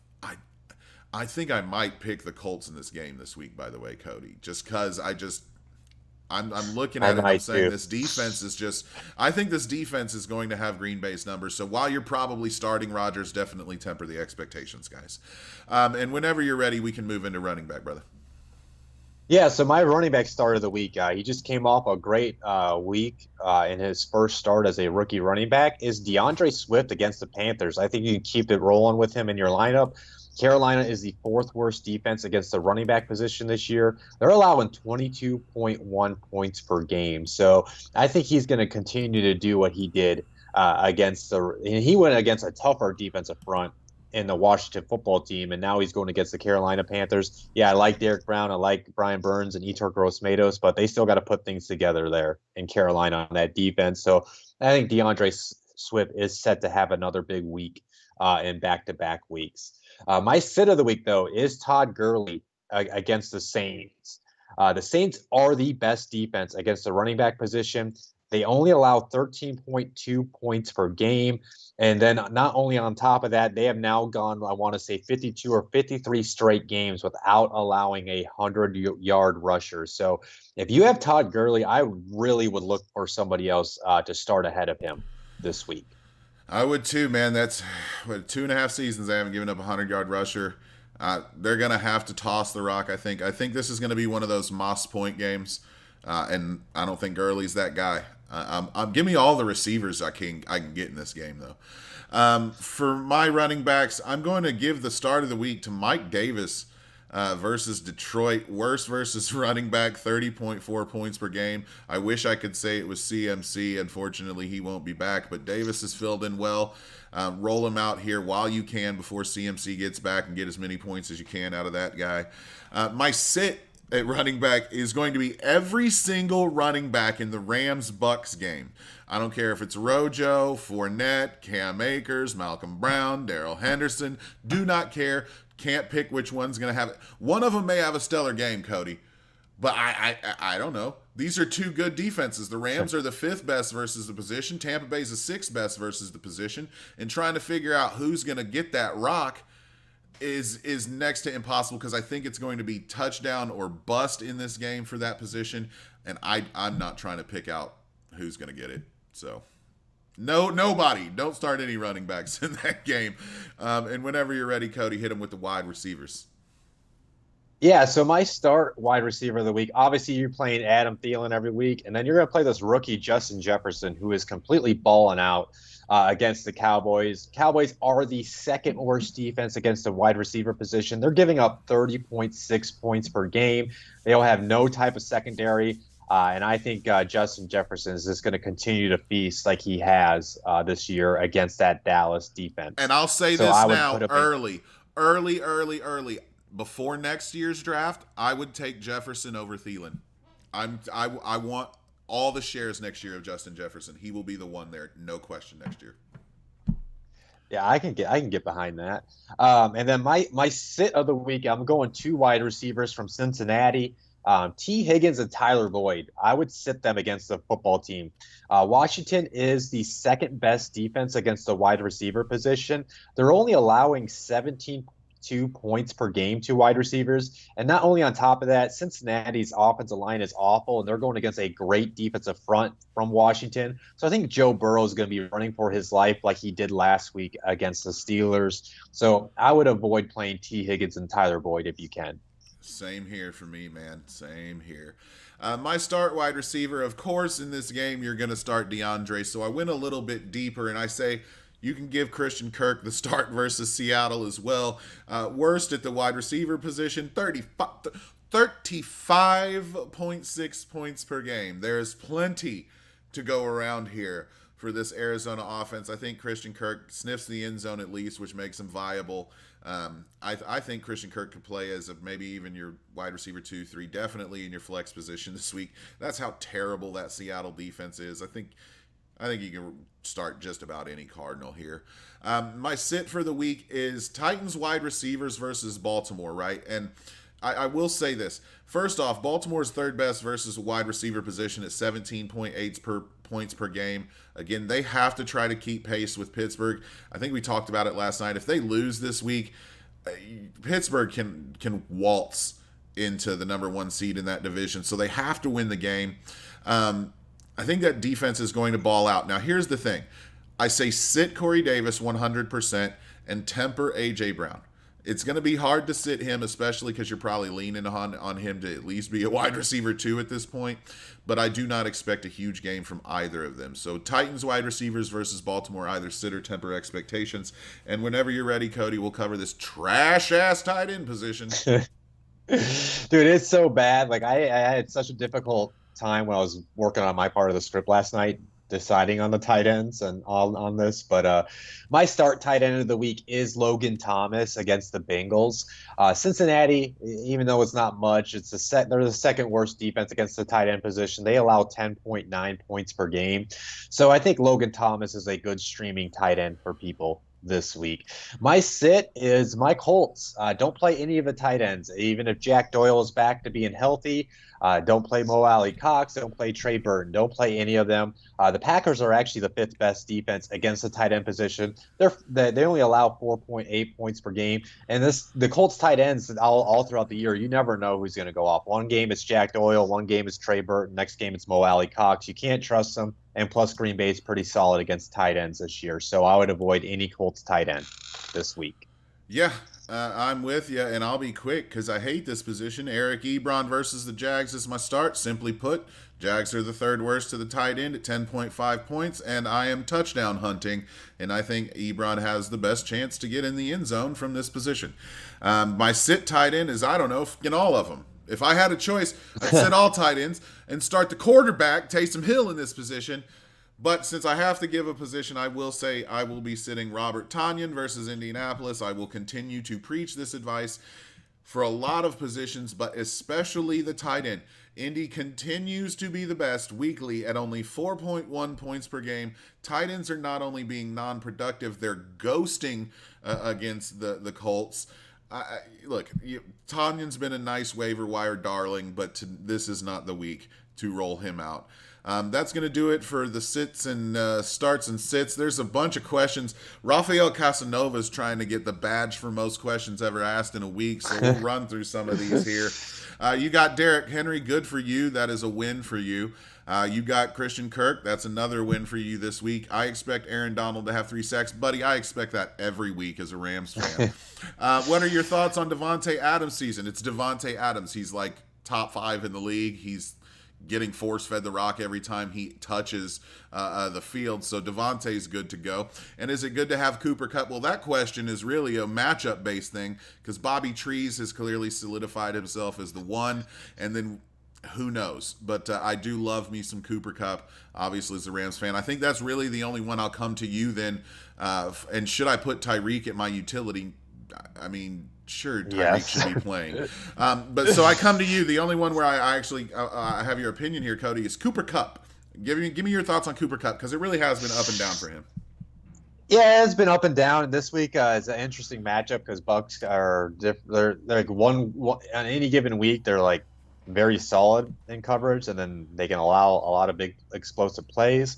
I think I might pick the Colts in this game this week, by the way, Cody, just because I'm looking at it and I'm saying this defense is just – I think this defense is going to have Green Bay's numbers. So while you're probably starting Rodgers, definitely temper the expectations, guys. And whenever you're ready, we can move into running back, brother. Yeah, so my running back start of the week, he just came off a great week in his first start as a rookie running back, is DeAndre Swift against the Panthers. I think you can keep it rolling with him in your lineup. Carolina is the 4th worst defense against the running back position this year. They're allowing 22.1 points per game. So I think he's going to continue to do what he did he went against a tougher defensive front in the Washington football team, and now he's going against the Carolina Panthers. Yeah, I like Derek Brown. I like Brian Burns and Etor Gross-Matos, but they still got to put things together there in Carolina on that defense. So I think DeAndre Swift is set to have another big week in back-to-back weeks. My sit of the week, though, is Todd Gurley against the Saints. The Saints are the best defense against the running back position. They only allow 13.2 points per game. And then not only on top of that, they have now gone, I want to say 52 or 53 straight games without allowing a 100-yard rusher. So if you have Todd Gurley, I really would look for somebody else to start ahead of him this week. I would too, man. That's 2.5 seasons they haven't given up a 100-yard rusher. They're going to have to toss the rock, I think. I think this is going to be one of those Moss point games, and I don't think Gurley's that guy. Give me all the receivers I can get in this game, though. For my running backs, I'm going to give the start of the week to Mike Davis versus Detroit. Worst versus running back, 30.4 points per game. I wish I could say it was CMC. Unfortunately, he won't be back, but Davis is filled in well. Roll him out here while you can before CMC gets back and get as many points as you can out of that guy. My sit at running back is going to be every single running back in the Rams-Bucks game. I don't care if it's Rojo, Fournette, Cam Akers, Malcolm Brown, Darrell Henderson. Do not care. Can't pick which one's going to have it. One of them may have a stellar game, Cody, but I don't know. These are two good defenses. The Rams are the 5th best versus the position. Tampa Bay's the 6th best versus the position. And trying to figure out who's going to get that rock is next to impossible, because I think it's going to be touchdown or bust in this game for that position, and I'm not trying to pick out who's going to get it. So nobody. Don't start any running backs in that game. And whenever you're ready, Cody, hit them with the wide receivers. Yeah, so my start wide receiver of the week, obviously you're playing Adam Thielen every week, and then you're going to play this rookie Justin Jefferson, who is completely balling out against the Cowboys. Cowboys are the 2nd worst defense against the wide receiver position. They're giving up 30.6 points per game. They don't have no type of secondary, and I think Justin Jefferson is just going to continue to feast like he has this year against that Dallas defense. And I'll say this now, early. Before next year's draft, I would take Jefferson over Thielen. I want all the shares next year of Justin Jefferson. He will be the one there, no question, next year. Yeah, I can get behind that. And then my sit of the week, I'm going 2 wide receivers from Cincinnati, T. Higgins and Tyler Boyd. I would sit them against the football team. Washington is the 2nd best defense against the wide receiver position. They're only allowing 17.2 points per game to wide receivers. And not only on top of that, Cincinnati's offensive line is awful, and they're going against a great defensive front from Washington. So I think Joe Burrow is going to be running for his life like he did last week against the Steelers. So I would avoid playing T. Higgins and Tyler Boyd if you can. Same here for me, man. Same here. My start wide receiver, of course, in this game, you're going to start DeAndre. So I went a little bit deeper, and I say you can give Christian Kirk the start versus Seattle as well. Worst at the wide receiver position, 35.6 points per game. There is plenty to go around here for this Arizona offense. I think Christian Kirk sniffs the end zone at least, which makes him viable. I think Christian Kirk could play as maybe even your wide receiver 2, 3, definitely in your flex position this week. That's how terrible that Seattle defense is. I think you can start just about any Cardinal here. My sit for the week is Titans wide receivers versus Baltimore, right? And I will say this. First off, Baltimore's 3rd best versus wide receiver position at 17.8 points per game. Again, they have to try to keep pace with Pittsburgh. I think we talked about it last night. If they lose this week, Pittsburgh can waltz into the number 1 seed in that division. So they have to win the game. I think that defense is going to ball out. Now, here's the thing. I say sit Corey Davis 100% and temper A.J. Brown. It's going to be hard to sit him, especially because you're probably leaning on him to at least be a wide receiver 2 at this point. But I do not expect a huge game from either of them. So Titans wide receivers versus Baltimore, either sit or temper expectations. And whenever you're ready, Cody, we'll cover this trash-ass tight end position. Dude, it's so bad. Like I had such a difficult time when I was working on my part of the script last night, deciding on the tight ends and all on this. But my start tight end of the week is Logan Thomas against the Bengals. Cincinnati, even though it's not much, they're the 2nd worst defense against the tight end position. They allow 10.9 points per game. So I think Logan Thomas is a good streaming tight end for people. this week. My sit is my Colts. Don't play any of the tight ends, even if Jack Doyle is back to being healthy. Don't play Mo Alley Cox. Don't play Trey Burton. Don't play any of them. The Packers are actually the fifth best defense against the tight end position. They only allow 4.8 points per game, and the Colts tight ends all throughout the year. You never know who's going to go off. One game it's Jack Doyle. One game it's Trey Burton. Next game it's Mo Alley Cox. You can't trust them. And plus, Green Bay is pretty solid against tight ends this year, so I would avoid any Colts tight end this week. Yeah, I'm with you, and I'll be quick because I hate this position. Eric Ebron versus the Jags is my start. Simply put, Jags are the third worst to the tight end at 10.5 points, and I am touchdown hunting, and I think Ebron has the best chance to get in the end zone from this position. My sit tight end is, I don't know, in all of them. If I had a choice, I'd sit all tight ends and start the quarterback, Taysom Hill, in this position. But since I have to give a position, I will say I will be sitting Robert Tonyan versus Indianapolis. I will continue to preach this advice for a lot of positions, but especially the tight end. Indy continues to be the best weekly at only 4.1 points per game. Tight ends are not only being non-productive, they're ghosting against the Colts. Look, Tanyan's been a nice waiver wire darling, but this is not the week to roll him out. That's going to do it for the sits and starts and sits. There's a bunch of questions. Rafael Casanova is trying to get the badge for most questions ever asked in a week, so we'll run through some of these here. You got Derrick Henry, good for you. That is a win for you. You got Christian Kirk. That's another win for you this week. I expect Aaron Donald to have 3 sacks. Buddy, I expect that every week as a Rams fan. What are your thoughts on Devontae Adams' season? It's Devontae Adams. He's like top 5 in the league. He's getting force-fed the rock every time he touches the field. So Devontae's good to go. And is it good to have Cooper Kupp? Well, that question is really a matchup-based thing because Bobby Trees has clearly solidified himself as the one. And then who knows? But I do love me some Cooper Kupp, obviously, as a Rams fan. I think that's really the only one I'll come to you then. And should I put Tyreek at my utility? I mean, sure, Tyreek should be playing. But so I come to you. The only one where I actually have your opinion here, Cody, is Cooper Kupp. Give me your thoughts on Cooper Kupp because it really has been up and down for him. Yeah, it's been up and down. This week is an interesting matchup because Bucks are they're like one on any given week they're like very solid in coverage, and then they can allow a lot of big explosive plays.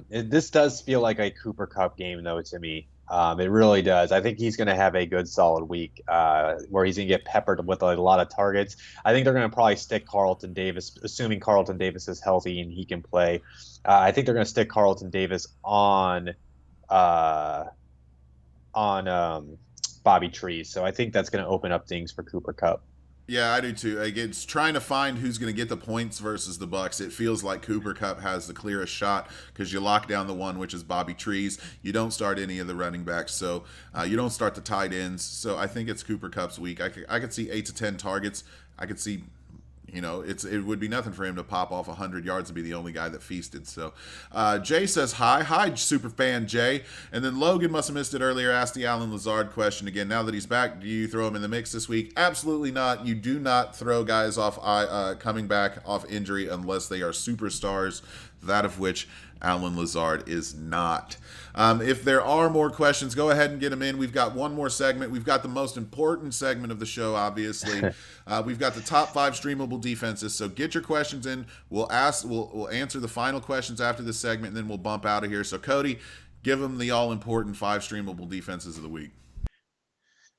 This does feel like a Cooper Kupp game, though, to me. It really does. I think he's going to have a good, solid week where he's going to get peppered with a lot of targets. I think they're going to probably stick Carlton Davis, assuming Carlton Davis is healthy and he can play. I think they're going to stick Carlton Davis on Bobby Trees. So I think that's going to open up things for Cooper Kupp. Yeah, I do too. It's trying to find who's going to get the points versus the Bucks. It feels like Cooper Kupp has the clearest shot because you lock down the one, which is Bobby Trees. You don't start any of the running backs, so you don't start the tight ends. So I think it's Cooper Kupp's week. I could see 8 to 10 targets. I could see, it would be nothing for him to pop off 100 yards and be the only guy that feasted. So Jay says hi, super fan Jay. And then Logan must have missed it earlier, asked the Allen Lazard question again. Now that he's back, do you throw him in the mix this week? Absolutely not. You do not throw guys off coming back off injury unless they are superstars, that of which Allen Lazard is not. If there are more questions, go ahead and get them in. We've got one more segment. We've got the most important segment of the show, obviously. We've got the top 5 streamable defenses. So get your questions in. We'll answer the final questions after this segment, and then we'll bump out of here. So Cody, give them the all-important 5 streamable defenses of the week.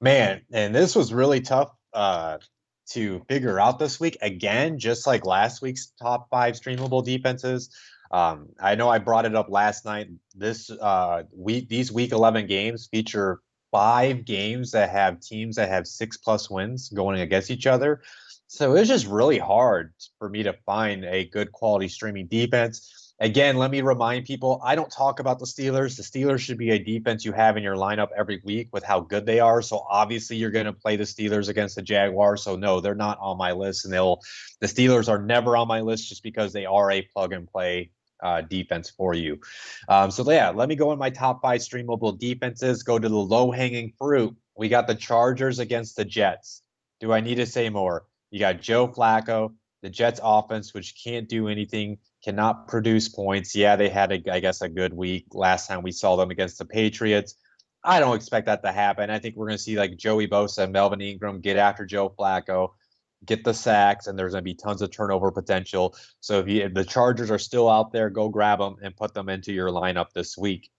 Man, and this was really tough to figure out this week. Again, just like last week's top 5 streamable defenses. I know I brought it up last night. These week 11 games feature 5 games that have teams that have 6+ wins going against each other. So it's just really hard for me to find a good quality streaming defense. Again, let me remind people, I don't talk about the Steelers. The Steelers should be a defense you have in your lineup every week with how good they are. So obviously you're going to play the Steelers against the Jaguars. So no, they're not on my list. And the Steelers are never on my list just because they are a plug and play defense for you. So yeah, let me go in my top 5 streamable defenses. Go to the low hanging fruit. We got the Chargers against the Jets. Do I need to say more? You got Joe Flacco, the Jets offense, which can't do anything, cannot produce points. Yeah, they had a good week last time we saw them against the Patriots. I don't expect that to happen. I think we're going to see like Joey Bosa and Melvin Ingram get after Joe Flacco, get the sacks, and there's going to be tons of turnover potential. So if the Chargers are still out there, go grab them and put them into your lineup this week.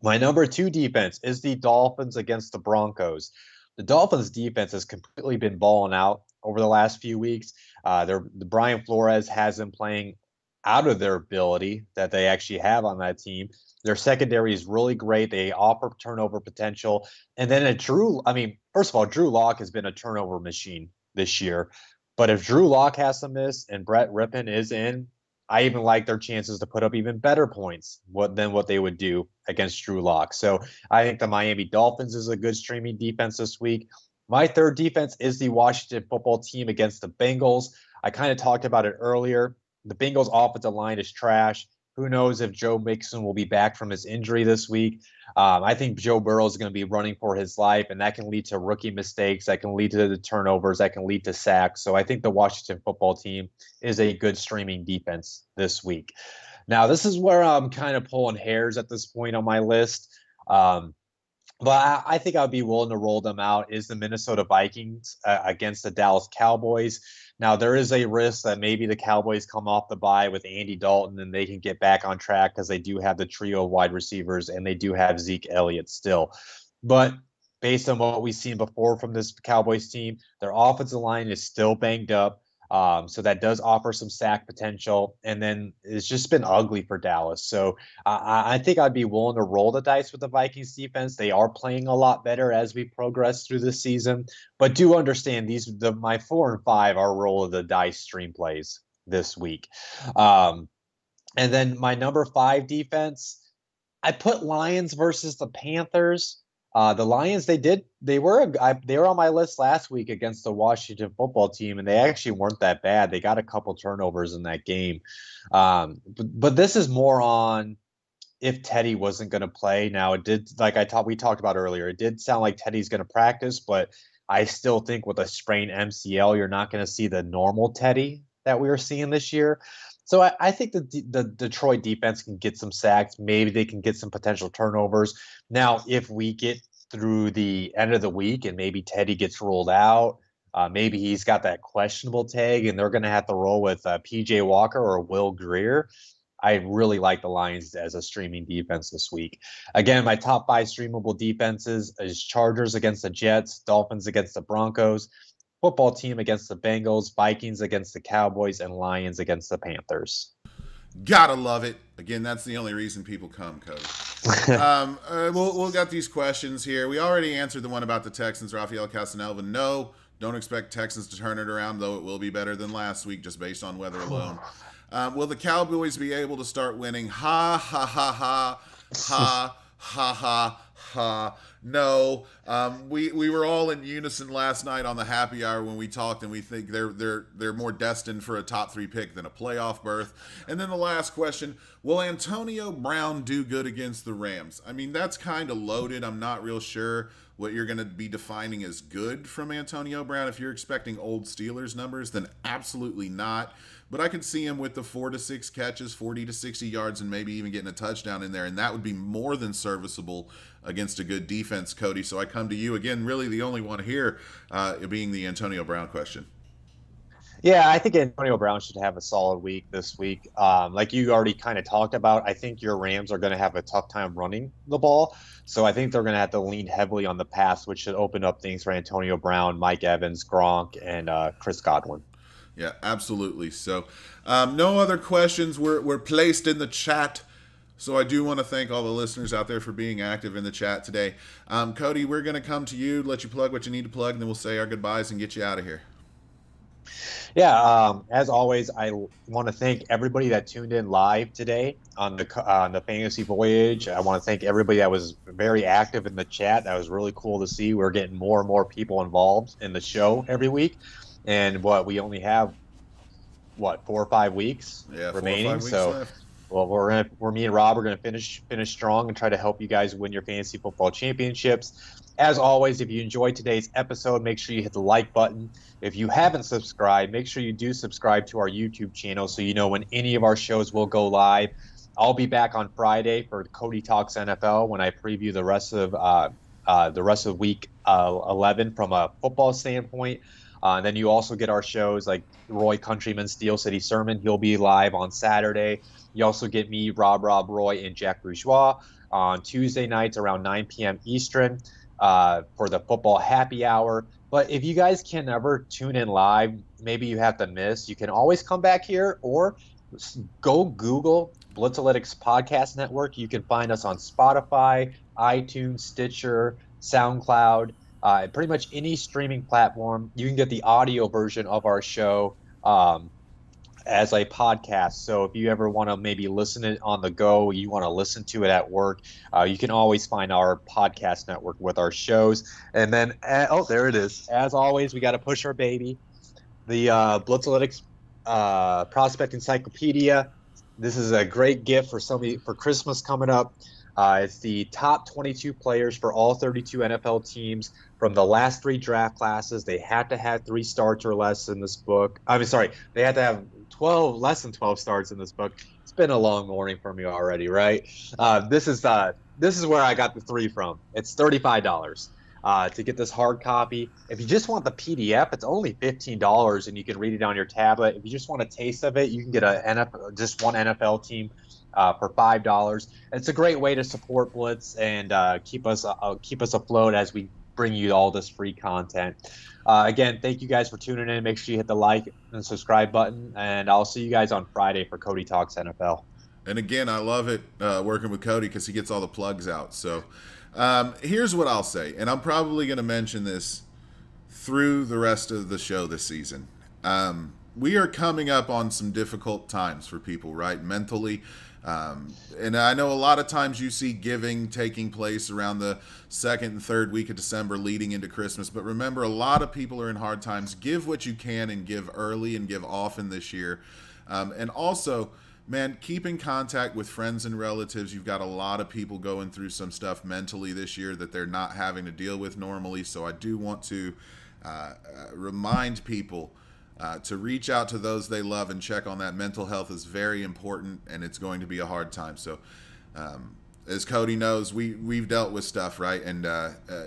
My number 2 defense is the Dolphins against the Broncos. The Dolphins defense has completely been balling out over the last few weeks. The Brian Flores has them playing out of their ability that they actually have on that team. Their secondary is really great. They offer turnover potential. And then first of all, Drew Lock has been a turnover machine this year. But if Drew Lock has to miss and Brett Rippon is in, I even like their chances to put up even better points than what they would do against Drew Lock. So I think the Miami Dolphins is a good streaming defense this week. My third defense is the Washington football team against the Bengals. I kind of talked about it earlier. The Bengals offensive line is trash. Who knows if Joe Mixon will be back from his injury this week. I think Joe Burrow is going to be running for his life, and that can lead to rookie mistakes. That can lead to the turnovers. That can lead to sacks. So I think the Washington football team is a good streaming defense this week. Now, this is where I'm kind of pulling hairs at this point on my list. But I think I'd be willing to roll them out is the Minnesota Vikings against the Dallas Cowboys. Now, there is a risk that maybe the Cowboys come off the bye with Andy Dalton and they can get back on track because they do have the trio of wide receivers and they do have Zeke Elliott still. But based on what we've seen before from this Cowboys team, their offensive line is still banged up. So that does offer some sack potential. And then it's just been ugly for Dallas. So I think I'd be willing to roll the dice with the Vikings defense. They are playing a lot better as we progress through the season. But do understand my 4 and 5 are roll of the dice stream plays this week. And then my number 5 defense, I put Lions versus the Panthers. The Lions, they were on my list last week against the Washington football team, and they actually weren't that bad. They got a couple turnovers in that game. But this is more on if Teddy wasn't going to play. Now, it did, we talked about earlier, it did sound like Teddy's going to practice, but I still think with a sprained MCL, you're not going to see the normal Teddy that we were seeing this year. So I think the Detroit defense can get some sacks. Maybe they can get some potential turnovers. Now, if we get through the end of the week and maybe Teddy gets ruled out, maybe he's got that questionable tag and they're going to have to roll with P.J. Walker or Will Grier. I really like the Lions as a streaming defense this week. Again, my top 5 streamable defenses is Chargers against the Jets, Dolphins against the Broncos, football team against the Bengals, Vikings against the Cowboys, and Lions against the Panthers. Gotta love it. Again, that's the only reason people come, Cody. We'll got these questions here. We already answered the one about the Texans, Rafael Casanelva. No, don't expect Texans to turn it around, though it will be better than last week just based on weather alone. Will the Cowboys be able to start winning? Ha, ha, ha, ha, ha, ha, ha, ha. No, we were all in unison last night on the happy hour when we talked, and we think they're more destined for a top 3 pick than a playoff berth. And then the last question: will Antonio Brown do good against the Rams? I mean, that's kind of loaded. I'm not real sure what you're going to be defining as good from Antonio Brown. If you're expecting old Steelers numbers, then absolutely not. But I could see him with the 4 to 6 catches, 40 to 60 yards, and maybe even getting a touchdown in there. And that would be more than serviceable against a good defense, Cody. So I come to you again, really the only one here being the Antonio Brown question. Yeah, I think Antonio Brown should have a solid week this week. Like you already kind of talked about, I think your Rams are going to have a tough time running the ball. So I think they're going to have to lean heavily on the pass, which should open up things for Antonio Brown, Mike Evans, Gronk, and Chris Godwin. Yeah, absolutely. So no other questions were placed in the chat. So I do want to thank all the listeners out there for being active in the chat today. Cody, we're going to come to you, let you plug what you need to plug, and then we'll say our goodbyes and get you out of here. Yeah, as always, I want to thank everybody that tuned in live today on the Fantasy Voyage. I want to thank everybody that was very active in the chat. That was really cool to see. We're getting more and more people involved in the show every week. And we only have 4 or 5 weeks remaining. 4 or 5 weeks left. Well, me and Rob are gonna finish strong and try to help you guys win your fantasy football championships. As always, if you enjoyed today's episode, make sure you hit the like button. If you haven't subscribed, make sure you do subscribe to our YouTube channel so you know when any of our shows will go live. I'll be back on Friday for Cody Talks NFL when I preview the rest of week 11 from a football standpoint. Then you also get our shows like Roy Countryman Steel City Sermon. He'll be live on Saturday. You also get me, Rob, Roy, and Jack Bourgeois on Tuesday nights around 9 p.m. Eastern for the football happy hour. But if you guys can never tune in live, maybe you have to miss, you can always come back here or go Google Blitzalytics Podcast Network. You can find us on Spotify, iTunes, Stitcher, SoundCloud, pretty much any streaming platform. You can get the audio version of our show as a podcast. So if you ever want to maybe listen it on the go, you want to listen to it at work, you can always find our podcast network with our shows. And then, there it is. As always, we got to push our baby, the Blitzalytics Prospect Encyclopedia. This is a great gift for somebody for Christmas coming up. It's the top 22 players for all 32 NFL teams from the last 3 draft classes. They had to have 3 starts or less in this book. They had to have less than 12 starts in this book. It's been a long morning for me already, right? This is where I got the 3 from. It's $35 to get this hard copy. If you just want the PDF, it's only $15, and you can read it on your tablet. If you just want a taste of it, you can get just one NFL team for $5. It's a great way to support Blitz and keep us afloat as we bring you all this free content. Again, thank you guys for tuning in. Make sure you hit the like and subscribe button, and I'll see you guys on Friday for Cody Talks NFL. And again, I love it working with Cody because he gets all the plugs out. So here's what I'll say, and I'm probably going to mention this through the rest of the show this season. We are coming up on some difficult times for people, right? Mentally. And I know a lot of times you see giving taking place around the 2nd and 3rd week of December leading into Christmas. But remember, a lot of people are in hard times. Give what you can and give early and give often this year. And also, man, keep in contact with friends and relatives. You've got a lot of people going through some stuff mentally this year that they're not having to deal with normally. So I do want to remind people to reach out to those they love and check on that. Mental health is very important, and it's going to be a hard time. So as Cody knows, we've dealt with stuff, right? And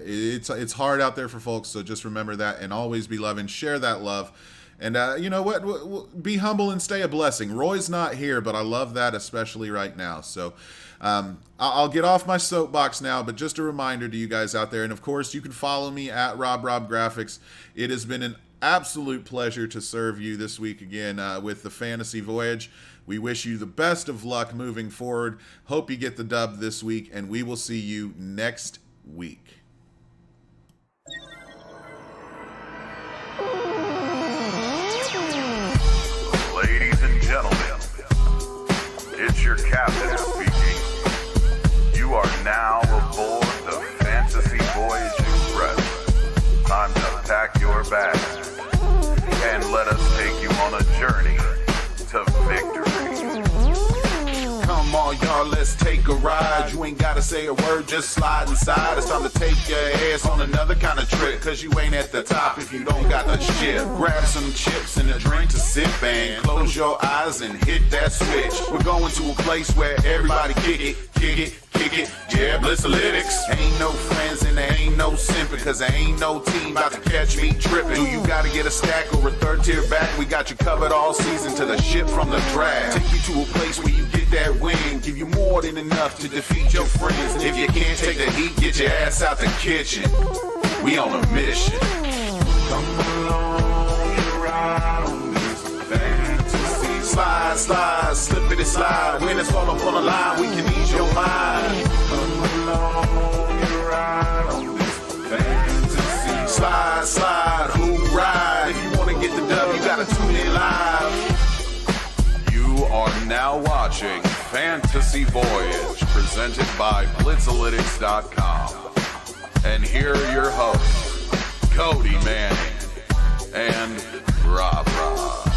it's hard out there for folks. So just remember that and always be loving. Share that love. And you know what? Be humble and stay a blessing. Roy's not here, but I love that, especially right now. So I'll get off my soapbox now, but just a reminder to you guys out there. And of course, you can follow me at RobRob Graphics. It has been an absolute pleasure to serve you this week again with the Fantasy Voyage. We wish you the best of luck moving forward. Hope you get the dub this week, and we will see you next week. Ladies and gentlemen, it's your captain speaking. You are now aboard the Fantasy Voyage Express. Time to pack your bags and let us take you on a journey to victory. Come on, y'all, let's take a ride. You ain't gotta say a word, just slide inside. It's time to take your ass on another kind of trip, cause you ain't at the top if you don't got the ship. Grab some chips and a drink to sip and close your eyes and hit that switch. We're going to a place where everybody kick it. Yeah, Blitzalytics. Ain't no friends and there ain't no simping, cause there ain't no team about to catch me tripping. Do you gotta get a stack or a 3rd tier back? We got you covered all season to the ship from the draft. Take you to a place where you get that win, give you more than enough to defeat your friends. And if you can't take the heat, get your ass out the kitchen. We on a mission. Come along and ride on this fantasy. Slide, slippity slide. When it's all up on the line, we can ease your mind. Come along and ride on this fantasy. Slide, who ride? If you want to get the dub, you gotta tune in live. You are now watching Fantasy Voyage, presented by Blitzalytics.com. And here are your hosts, Cody Manning and RobRob.